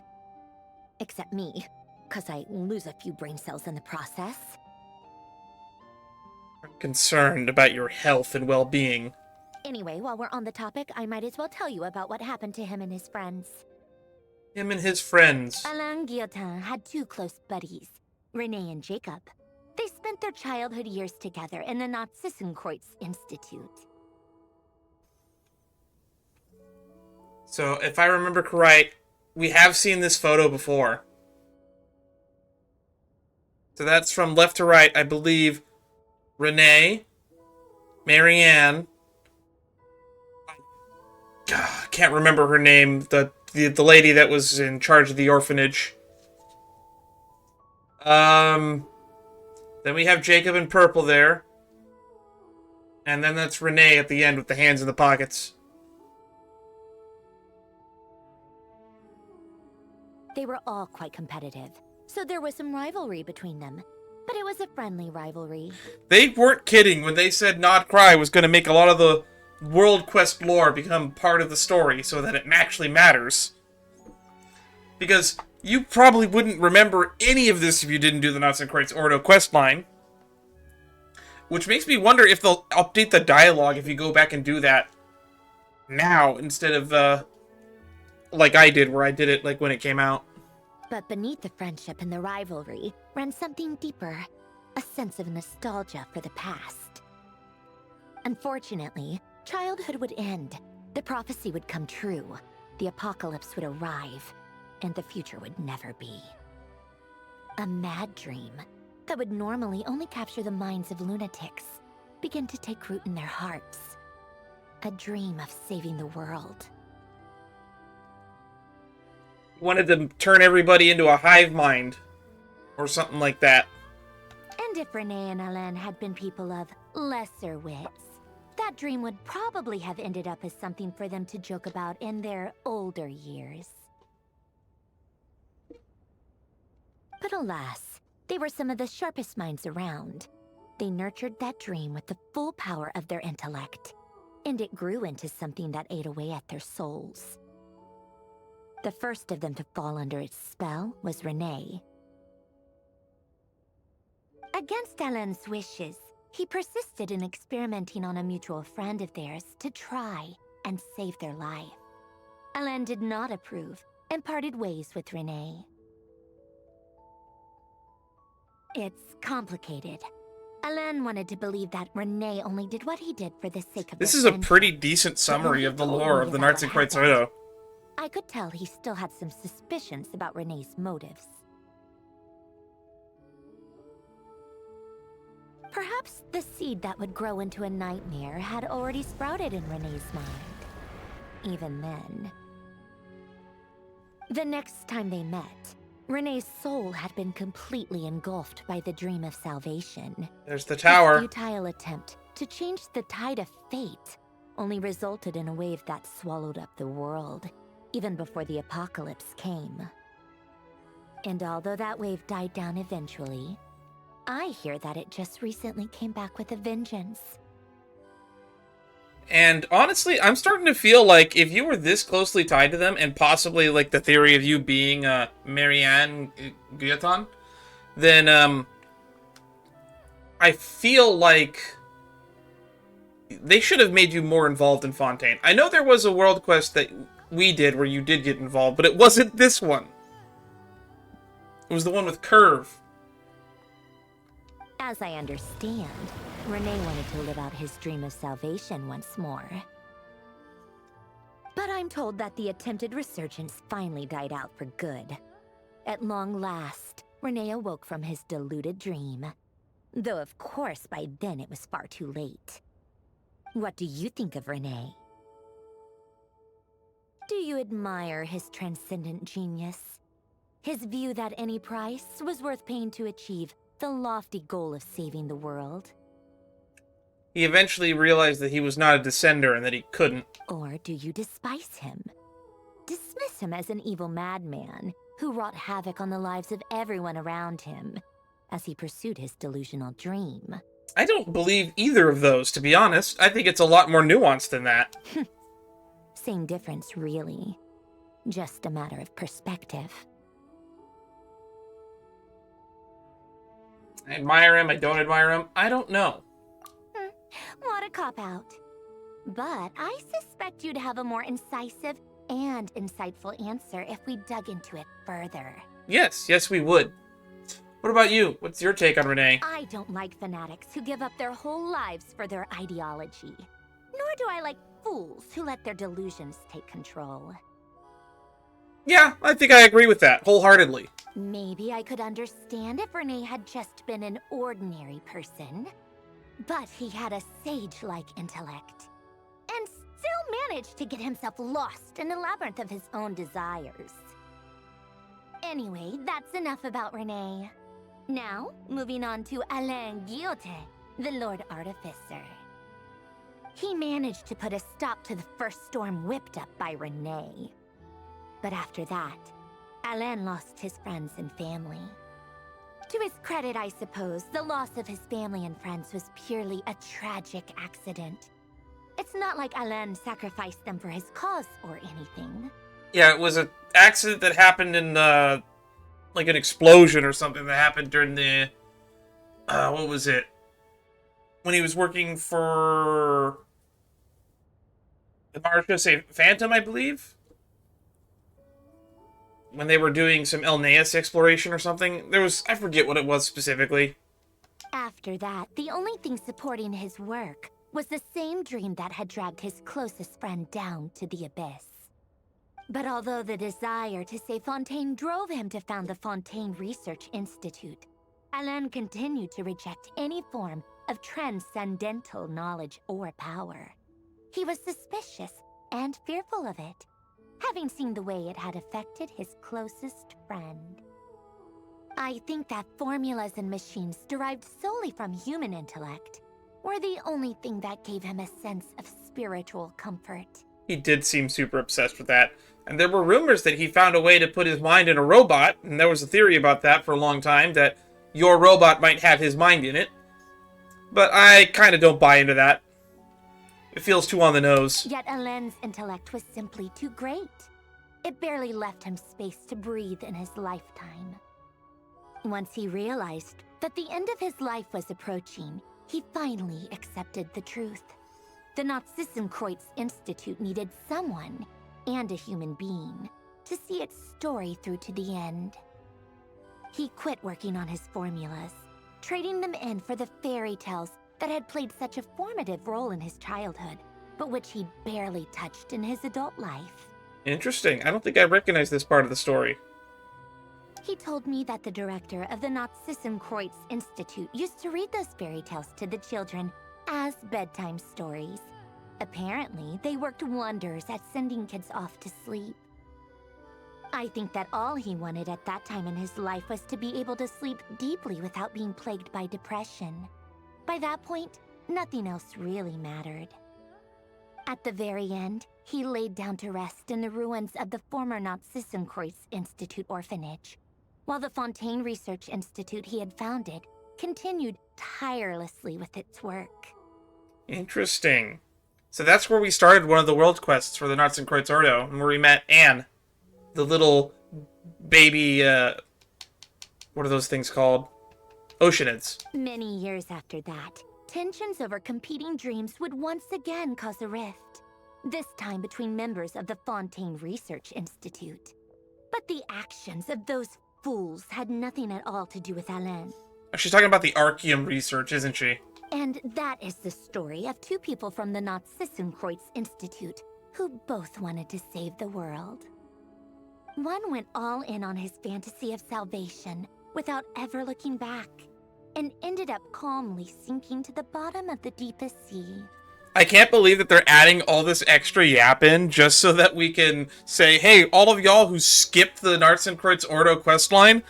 Except me, 'cause I lose a few brain cells in the process.
I'm concerned about your health and well-being.
Anyway, while we're on the topic, I might as well tell you about what happened to him and his friends.
Him and his friends.
Alain Guillotin had 2 close buddies, Renee and Jacob. They spent their childhood years together in the Nazissenkreuz Institute.
So, if I remember correct, we have seen this photo before. So that's from left to right, I believe. Renee, Marianne, can't remember her name. The lady that was in charge of the orphanage. Then we have Jacob in purple there. And then that's Renee at the end with the hands in the pockets.
They were all quite competitive, so there was some rivalry between them. But it was a friendly rivalry.
They weren't kidding when they said Not Cry was going to make a lot of the World Quest lore become part of the story so that it actually matters. Because you probably wouldn't remember any of this if you didn't do the Nuts and Crates Ordo quest line. Which makes me wonder if they'll update the dialogue if you go back and do that now instead of, like I did, where I did it like when it came out.
But beneath the friendship and the rivalry ran something deeper, a sense of nostalgia for the past. Unfortunately, childhood would end, the prophecy would come true, the apocalypse would arrive, and the future would never be. A mad dream that would normally only capture the minds of lunatics begin to take root in their hearts. A dream of saving the world.
Wanted to turn everybody into a hive mind, or something like that.
And if Renee and Alain had been people of lesser wits, that dream would probably have ended up as something for them to joke about in their older years. But alas, they were some of the sharpest minds around. They nurtured that dream with the full power of their intellect, and it grew into something that ate away at their souls. The first of them to fall under its spell was Renee. Against Alain's wishes, he persisted in experimenting on a mutual friend of theirs to try and save their life. Alain did not approve and parted ways with Renee. It's complicated. Alain wanted to believe that Renee only did what he did for the sake of
This
their
is a
friendship.
pretty decent summary of the lore of the Nuts and Crates Ordo.
I could tell he still had some suspicions about Renee's motives. Perhaps the seed that would grow into a nightmare had already sprouted in Renee's mind. Even then. The next time they met, Renee's soul had been completely engulfed by the dream of salvation.
There's the tower.
His futile attempt to change the tide of fate only resulted in a wave that swallowed up the world, even before the apocalypse came. And although that wave died down eventually, I hear that it just recently came back with a vengeance.
And honestly, I'm starting to feel like if you were this closely tied to them, and possibly like the theory of you being Marianne Guillotin, then I feel like they should have made you more involved in Fontaine. I know there was a world quest that we did where you did get involved, but it wasn't this one. It was the one with Curve.
As I understand, Renee wanted to live out his dream of salvation once more. But I'm told that the attempted resurgence finally died out for good. At long last, Renee awoke from his deluded dream. Though of course by then it was far too late. What do you think of Renee? Do you admire his transcendent genius? His view that any price was worth paying to achieve the lofty goal of saving the world?
He eventually realized that he was not a descender and that he couldn't.
Or do you despise him? Dismiss him as an evil madman who wrought havoc on the lives of everyone around him as he pursued his delusional dream?
I don't believe either of those, to be honest. I think it's a lot more nuanced than that.
Same difference, really. Just a matter of perspective.
I admire him, I don't admire him. I don't know.
What a cop-out. But I suspect you'd have a more incisive and insightful answer if we dug into it further.
Yes, we would. What about you? What's your take on Renee?
I don't like fanatics who give up their whole lives for their ideology. Nor do I like fools who let their delusions take control.
Yeah, I think I agree with that, wholeheartedly.
Maybe I could understand if Renee had just been an ordinary person. But he had a sage-like intellect. And still managed to get himself lost in a labyrinth of his own desires. Anyway, that's enough about Renee. Now, moving on to Alain Guillotin, the Lord Artificer. He managed to put a stop to the first storm whipped up by Renee. But after that, Alain lost his friends and family. To his credit, I suppose, the loss of his family and friends was purely a tragic accident. It's not like Alain sacrificed them for his cause or anything.
Yeah, it was an accident that happened in, like an explosion or something that happened during the, what was it? When he was working for, I was going to say Phantom, I believe? When they were doing some Elneas exploration or something. There was, I forget what it was specifically.
After that, the only thing supporting his work was the same dream that had dragged his closest friend down to the abyss. But although the desire to save Fontaine drove him to found the Fontaine Research Institute, Alain continued to reject any form of transcendental knowledge or power. He was suspicious and fearful of it, having seen the way it had affected his closest friend. I think that formulas and machines derived solely from human intellect were the only thing that gave him a sense of spiritual comfort.
He did seem super obsessed with that. And there were rumors that he found a way to put his mind in a robot, and there was a theory about that for a long time, that your robot might have his mind in it. But I kind of don't buy into that. It feels too on the nose.
Yet Alain's intellect was simply too great. It barely left him space to breathe in his lifetime. Once he realized that the end of his life was approaching, he finally accepted the truth. The Nazissenkreuz Institute needed someone, and a human being, to see its story through to the end. He quit working on his formulas, trading them in for the fairy tales that had played such a formative role in his childhood, but which he barely touched in his adult life.
Interesting. I don't think I recognize this part of the story.
He told me that the director of the Nazissenkreuz Institute used to read those fairy tales to the children as bedtime stories. Apparently, they worked wonders at sending kids off to sleep. I think that all he wanted at that time in his life was to be able to sleep deeply without being plagued by depression. By that point, nothing else really mattered. At the very end, he laid down to rest in the ruins of the former Nazissenkreuz Institute orphanage, while the Fontaine Research Institute he had founded continued tirelessly with its work.
Interesting. So that's where we started one of the world quests for the Nazissenkreuz Ordo, and where we met Anne, the little baby, what are those things called? Oceanids.
Many years after that, tensions over competing dreams would once again cause a rift, this time between members of the Fontaine Research Institute. But the actions of those fools had nothing at all to do with Alain.
She's talking about the Archeum research, isn't she?
And that is the story of two people from the Nazissenkreuz Institute who both wanted to save the world. One went all in on his fantasy of salvation without ever looking back, and ended up calmly sinking to the bottom of the deepest sea.
I can't believe that they're adding all this extra yap in just so that we can say, hey, all of y'all who skipped the Nazissenkreuz Ordo questline,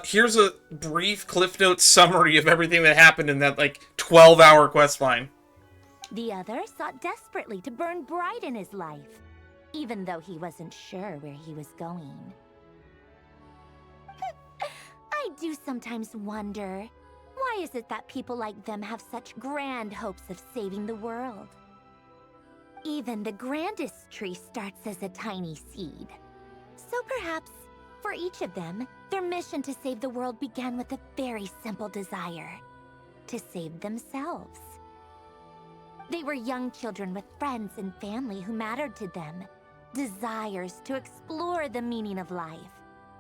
here's a brief Cliff Notes summary of everything that happened in that, 12-hour questline.
The other sought desperately to burn bright in his life, even though he wasn't sure where he was going. I do sometimes wonder, why is it that people like them have such grand hopes of saving the world? Even the grandest tree starts as a tiny seed. So perhaps, for each of them, their mission to save the world began with a very simple desire: to save themselves. They were young children with friends and family who mattered to them, desires to explore the meaning of life,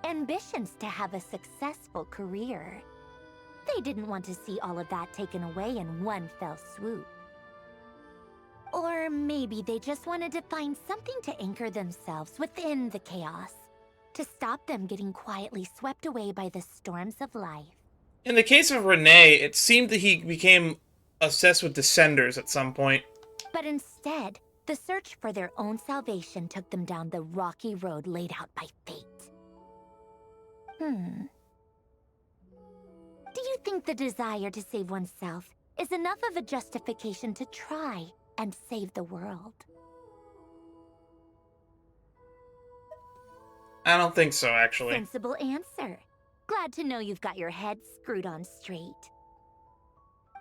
ambitions to have a successful career. They didn't want to see all of that taken away in one fell swoop. Or maybe they just wanted to find something to anchor themselves within the chaos, to stop them getting quietly swept away by the storms of life.
In the case of Renee, it seemed that he became obsessed with Descenders at some point.
But instead, The search for their own salvation took them down the rocky road laid out by fate. Do you think the desire to save oneself is enough of a justification to try and save the world?
I don't think so, actually.
Sensible answer. Glad to know you've got your head screwed on straight.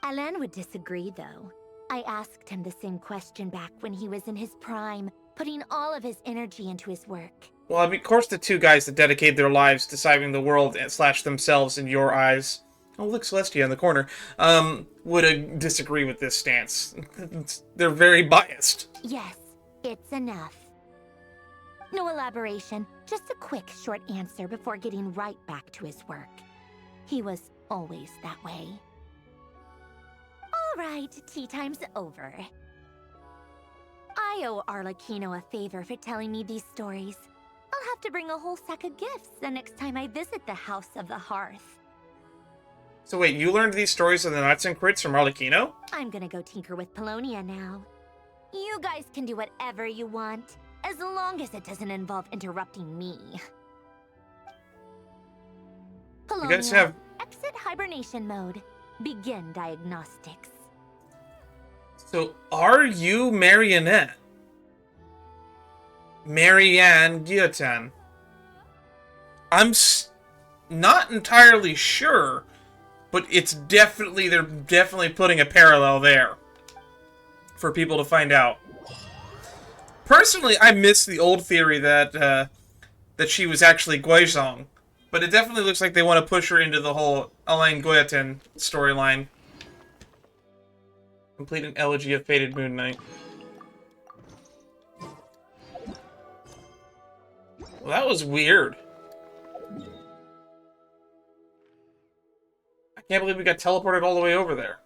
Alain would disagree, though. I asked him the same question back when he was in his prime, putting all of his energy into his work.
Well, I mean, of course the two guys that dedicate their lives to saving the world / themselves in your eyes, oh look, Celestia in the corner, would disagree with this stance. They're very biased.
Yes, it's enough. No elaboration, just a quick, short answer before getting right back to his work. He was always that way. All right, tea time's over. I owe Arlecchino a favor for telling me these stories. I'll have to bring a whole sack of gifts the next time I visit the House of the Hearth.
So wait, you learned these stories of the nuts and crits from Arlecchino?
I'm gonna go tinker with Polonia now. You guys can do whatever you want, as long as it doesn't involve interrupting me. Polonia,
you guys have...
exit hibernation mode. Begin diagnostics.
So, are you Marionette? Marianne Guillotin? I'm not entirely sure, but it's definitely, they're definitely putting a parallel there for people to find out. Personally, I miss the old theory that that she was actually Guizhong, but it definitely looks like they want to push her into the whole Alain Guillotin storyline. Complete an Elegy of Fated Moonlight. Well, that was weird. I can't believe we got teleported all the way over there.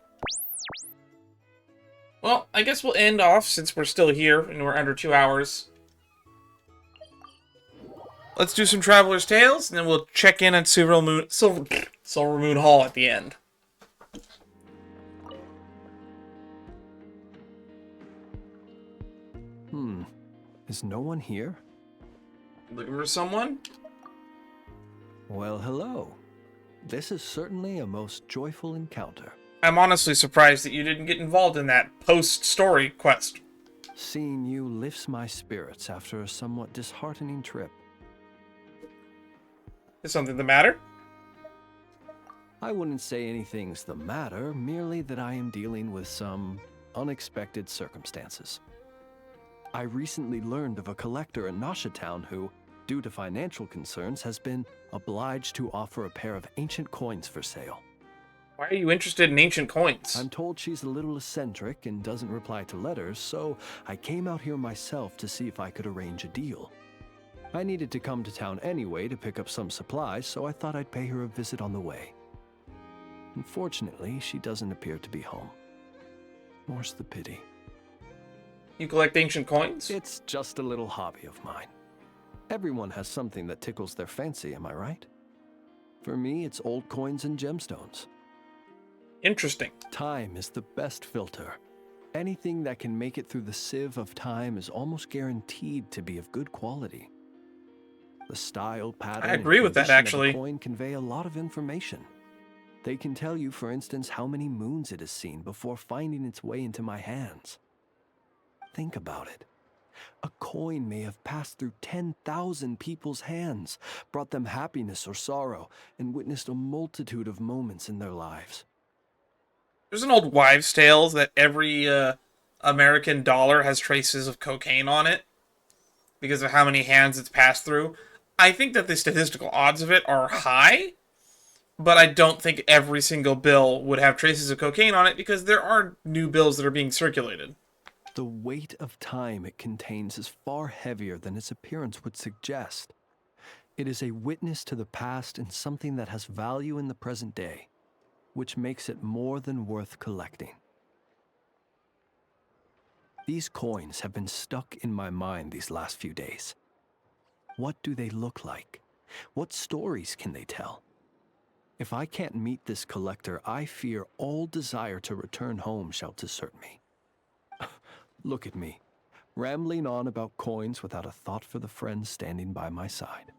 Well, I guess we'll end off since we're still here and we're under 2 hours. Let's do some Traveler's Tales, and then we'll check in on Silver Moon Hall at the end.
Is no one here?
Looking for someone?
Well, hello. This is certainly a most joyful encounter.
I'm honestly surprised that you didn't get involved in that post-story quest.
Seeing you lifts my spirits after a somewhat disheartening trip.
Is something the matter?
I wouldn't say anything's the matter, merely that I am dealing with some unexpected circumstances. I recently learned of a collector in Nasha Town who, due to financial concerns, has been obliged to offer a pair of ancient coins for sale.
Why are you interested in ancient coins?
I'm told she's a little eccentric and doesn't reply to letters, so I came out here myself to see if I could arrange a deal. I needed to come to town anyway to pick up some supplies, so I thought I'd pay her a visit on the way. Unfortunately, she doesn't appear to be home. More's the pity.
You collect ancient coins?
It's just a little hobby of mine. Everyone has something that tickles their fancy, am I right? For me, it's old coins and gemstones.
Interesting.
Time is the best filter. Anything that can make it through the sieve of time is almost guaranteed to be of good quality. The style, pattern,
I agree with that, actually.
Of a coin convey a lot of information. They can tell you, for instance, how many moons it has seen before finding its way into my hands. Think about it. A coin may have passed through 10,000 people's hands, brought them happiness or sorrow, and witnessed a multitude of moments in their lives.
There's an old wives' tale that every American dollar has traces of cocaine on it because of how many hands it's passed through. I think that the statistical odds of it are high, but I don't think every single bill would have traces of cocaine on it because there are new bills that are being circulated.
The weight of time it contains is far heavier than its appearance would suggest. It is a witness to the past and something that has value in the present day, which makes it more than worth collecting. These coins have been stuck in my mind these last few days. What do they look like? What stories can they tell? If I can't meet this collector, I fear all desire to return home shall desert me. Look at me, rambling on about coins without a thought for the friend standing by my side.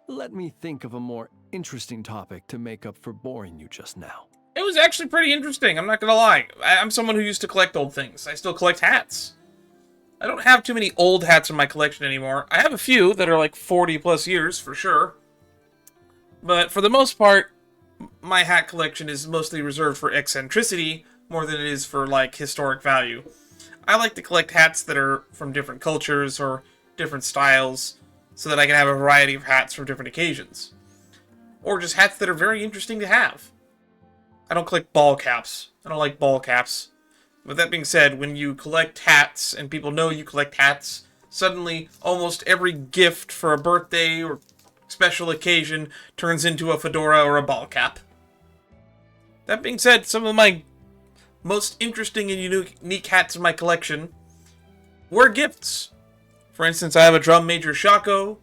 Let me think of a more interesting topic to make up for boring you just now.
It was actually pretty interesting, I'm not gonna lie. I'm someone who used to collect old things. I still collect hats. I don't have too many old hats in my collection anymore. I have a few that are like 40 plus years, for sure. But for the most part, my hat collection is mostly reserved for eccentricity more than it is for, like, historic value. I like to collect hats that are from different cultures or different styles, so that I can have a variety of hats from different occasions. Or just hats that are very interesting to have. I don't collect ball caps. I don't like ball caps. With that being said, when you collect hats, and people know you collect hats, suddenly almost every gift for a birthday or special occasion turns into a fedora or a ball cap. That being said, some of my most interesting and unique hats in my collection were gifts. For instance, I have a Drum Major Shaco,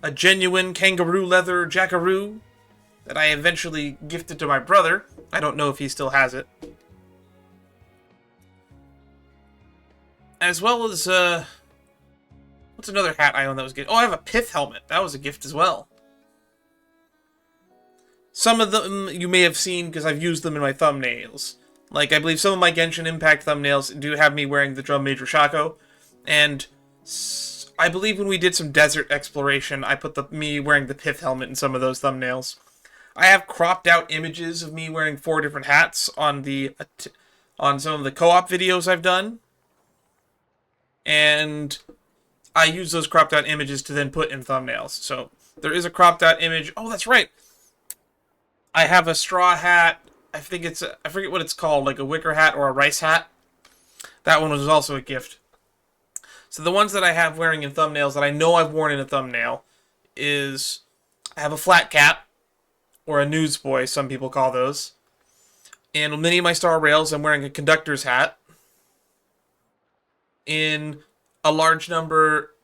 a genuine kangaroo leather jackaroo that I eventually gifted to my brother. I don't know if he still has it. As well as, what's another hat I own that was good? Oh, I have a pith helmet. That was a gift as well. Some of them you may have seen because I've used them in my thumbnails. Like, I believe some of my Genshin Impact thumbnails do have me wearing the Drum Major Shaco. And I believe when we did some desert exploration, I put me wearing the pith helmet in some of those thumbnails. I have cropped out images of me wearing 4 different hats on some of the co-op videos I've done. And I use those cropped out images to then put in thumbnails. So there is a cropped out image. Oh, that's right. I have a straw hat. I forget what it's called, like a wicker hat or a rice hat. That one was also a gift. So the ones that I have wearing in thumbnails that I know I've worn in a thumbnail is I have a flat cap, or a newsboy, some people call those. And on many of my Star Rails, I'm wearing a conductor's hat. In a large number,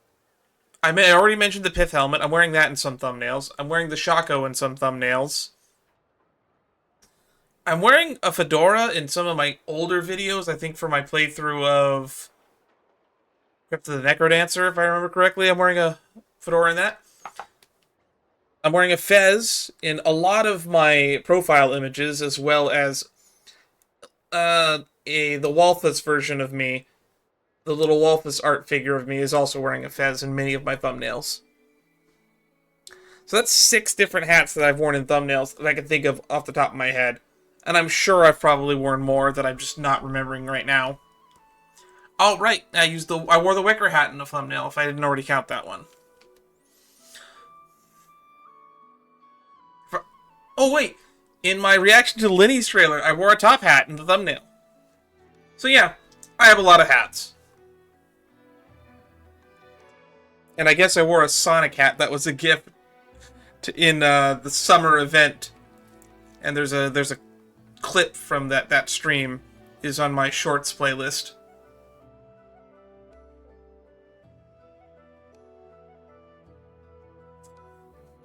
I already mentioned the pith helmet. I'm wearing that in some thumbnails. I'm wearing the Shaco in some thumbnails. I'm wearing a fedora in some of my older videos, I think for my playthrough of Crypt of the Necrodancer, if I remember correctly. I'm wearing a fedora in that. I'm wearing a fez in a lot of my profile images, as well as the Walthus version of me. The little Walthus art figure of me is also wearing a fez in many of my thumbnails. So that's 6 different hats that I've worn in thumbnails that I can think of off the top of my head. And I'm sure I've probably worn more that I'm just not remembering right now. Oh, right. I wore the wicker hat in the thumbnail, if I didn't already count that one. Oh, wait. In my reaction to Linny's trailer, I wore a top hat in the thumbnail. So yeah, I have a lot of hats. And I guess I wore a Sonic hat that was a gift in the summer event. And there's a clip from that stream is on my shorts playlist.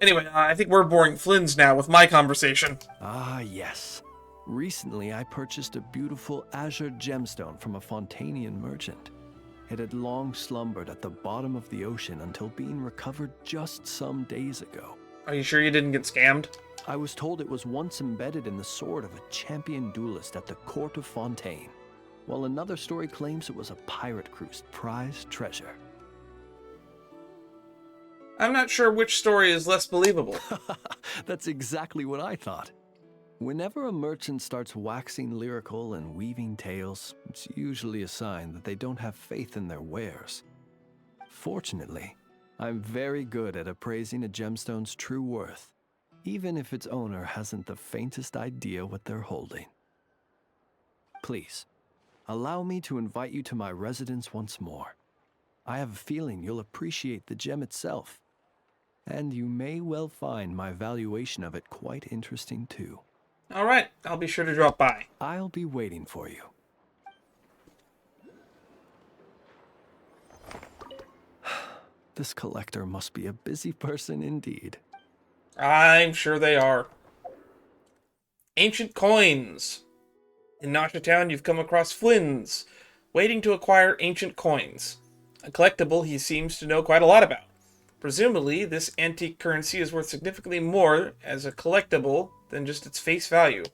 Anyway, I think we're boring Flins now with my conversation.
Ah, yes. Recently, I purchased a beautiful azure gemstone from a Fontanian merchant. It had long slumbered at the bottom of the ocean until being recovered just some days ago.
Are you sure you didn't get scammed?
I was told it was once embedded in the sword of a champion duelist at the court of Fontaine, while another story claims it was a pirate crew's prized treasure.
I'm not sure which story is less believable.
That's exactly what I thought. Whenever a merchant starts waxing lyrical and weaving tales, it's usually a sign that they don't have faith in their wares. Fortunately, I'm very good at appraising a gemstone's true worth, even if its owner hasn't the faintest idea what they're holding. Please, allow me to invite you to my residence once more. I have a feeling you'll appreciate the gem itself, and you may well find my valuation of it quite interesting too.
All right, I'll be sure to drop by.
I'll be waiting for you. This collector must be a busy person indeed.
I'm sure they are. Ancient coins. In Nasha Town, you've come across Flins, waiting to acquire ancient coins. A collectible he seems to know quite a lot about. Presumably, this antique currency is worth significantly more as a collectible than just its face value.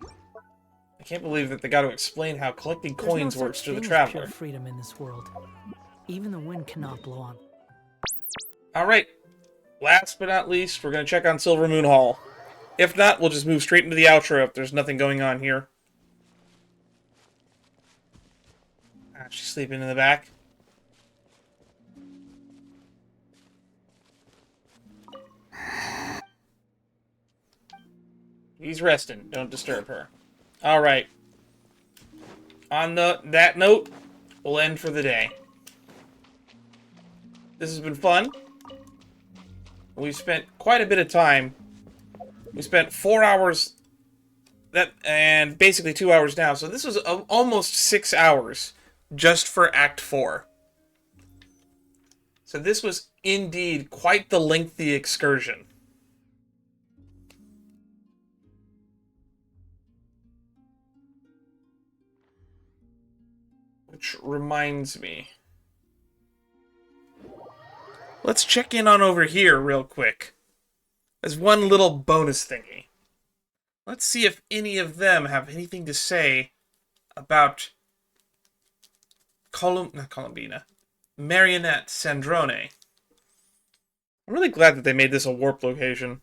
I can't believe that they got to explain how collecting coins works to the traveler.
Pure freedom in this world. Even the wind cannot blow on.
Alright, last but not least, we're going to check on Silver Moon Hall. If not, we'll just move straight into the outro if there's nothing going on here. Ah, she's sleeping in the back. He's resting. Don't disturb her. Alright. On that note, we'll end for the day. This has been fun. We've spent quite a bit of time. We spent 4 hours and basically 2 hours now. So this was almost 6 hours just for Act 4. So this was indeed quite the lengthy excursion. Which reminds me. Let's check in on over here real quick. There's one little bonus thingy. Let's see if any of them have anything to say about Marionette Sandrone. I'm really glad that they made this a warp location.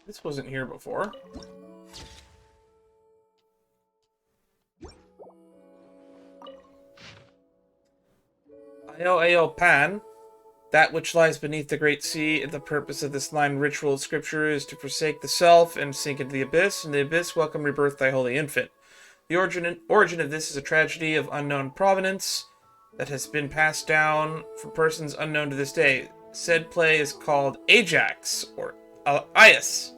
This wasn't here before. Ayo Pan, that which lies beneath the great sea, the purpose of this line ritual of scripture is to forsake the self and sink into the abyss. In the abyss, welcome rebirth, thy holy infant. The origin of this is a tragedy of unknown provenance that has been passed down from persons unknown to this day. Said play is called Ajax, or Aias.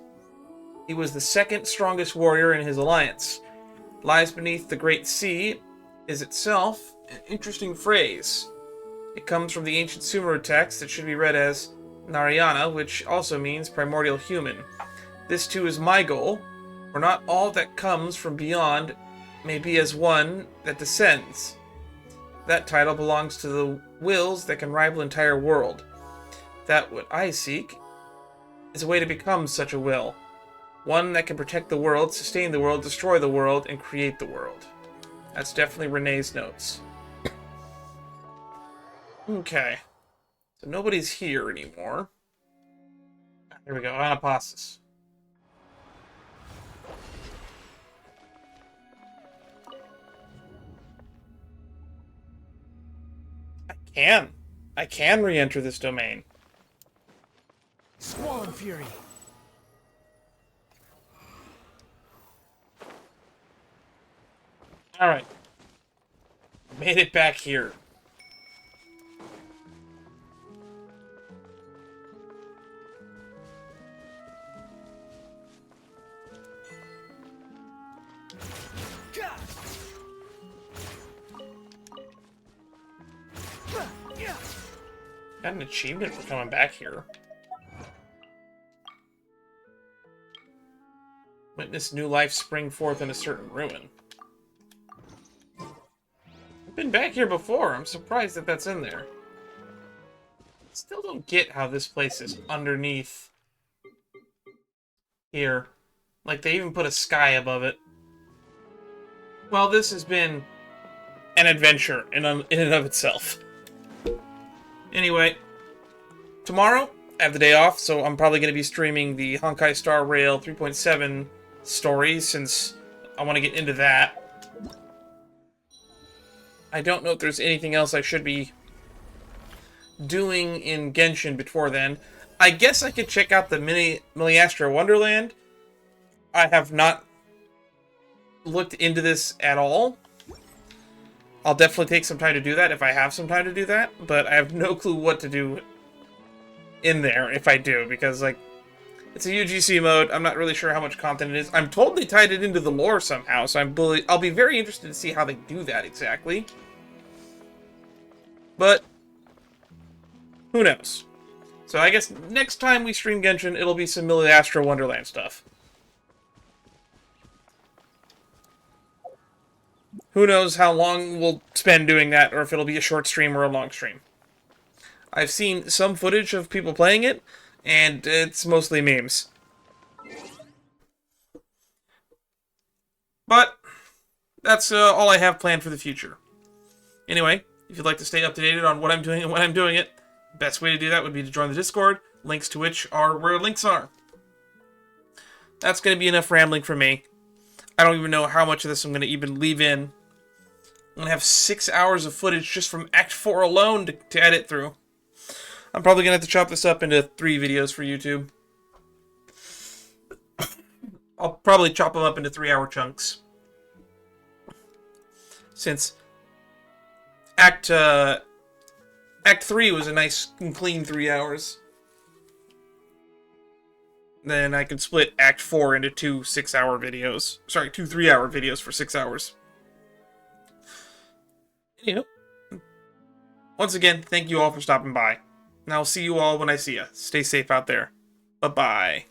He was the second strongest warrior in his alliance. Lies beneath the great sea is itself an interesting phrase. It comes from the ancient Sumeru text that should be read as Narayana, which also means primordial human. This too is my goal, for not all that comes from beyond may be as one that descends. That title belongs to the wills that can rival entire world. That what I seek is a way to become such a will. One that can protect the world, sustain the world, destroy the world, and create the world. That's definitely Renee's notes. Okay. So nobody's here anymore. Here we go, Anapasis. I can re-enter this domain.
Squall Fury.
Alright. Made it back here. Got an achievement for coming back here. Witness new life spring forth in a certain ruin. I've been back here before. I'm surprised that that's in there. Still don't get how this place is underneath here. Like, they even put a sky above it. Well, this has been an adventure in and of itself. Anyway, tomorrow I have the day off, so I'm probably going to be streaming the Honkai Star Rail 3.7 story, since I want to get into that. I don't know if there's anything else I should be doing in Genshin before then. I guess I could check out the Milliastra Wonderland. I have not looked into this at all. I'll definitely take some time to do that if I have some time to do that, but I have no clue what to do in there if I do, because, like, it's a UGC mode. I'm not really sure how much content it is. I'm told they tied it into the lore somehow, so I'll be very interested to see how they do that exactly. But who knows? So I guess next time we stream Genshin, it'll be some Millie Astro Wonderland stuff. Who knows how long we'll spend doing that, or if it'll be a short stream or a long stream. I've seen some footage of people playing it, and it's mostly memes. But that's all I have planned for the future. Anyway, if you'd like to stay up to date on what I'm doing and when I'm doing it, the best way to do that would be to join the Discord, links to which are where links are. That's going to be enough rambling from me. I don't even know how much of this I'm going to even leave in. I'm going to have 6 hours of footage just from Act 4 alone to edit through. I'm probably going to have to chop this up into 3 videos for YouTube. I'll probably chop them up into 3-hour chunks. Since Act 3 was a nice and clean 3 hours. Then I can split Act 4 into 2 6-hour videos. Sorry, 2 3-hour videos for 6 hours. Anywho, once again, thank you all for stopping by. And I'll see you all when I see you. Stay safe out there. Bye-bye.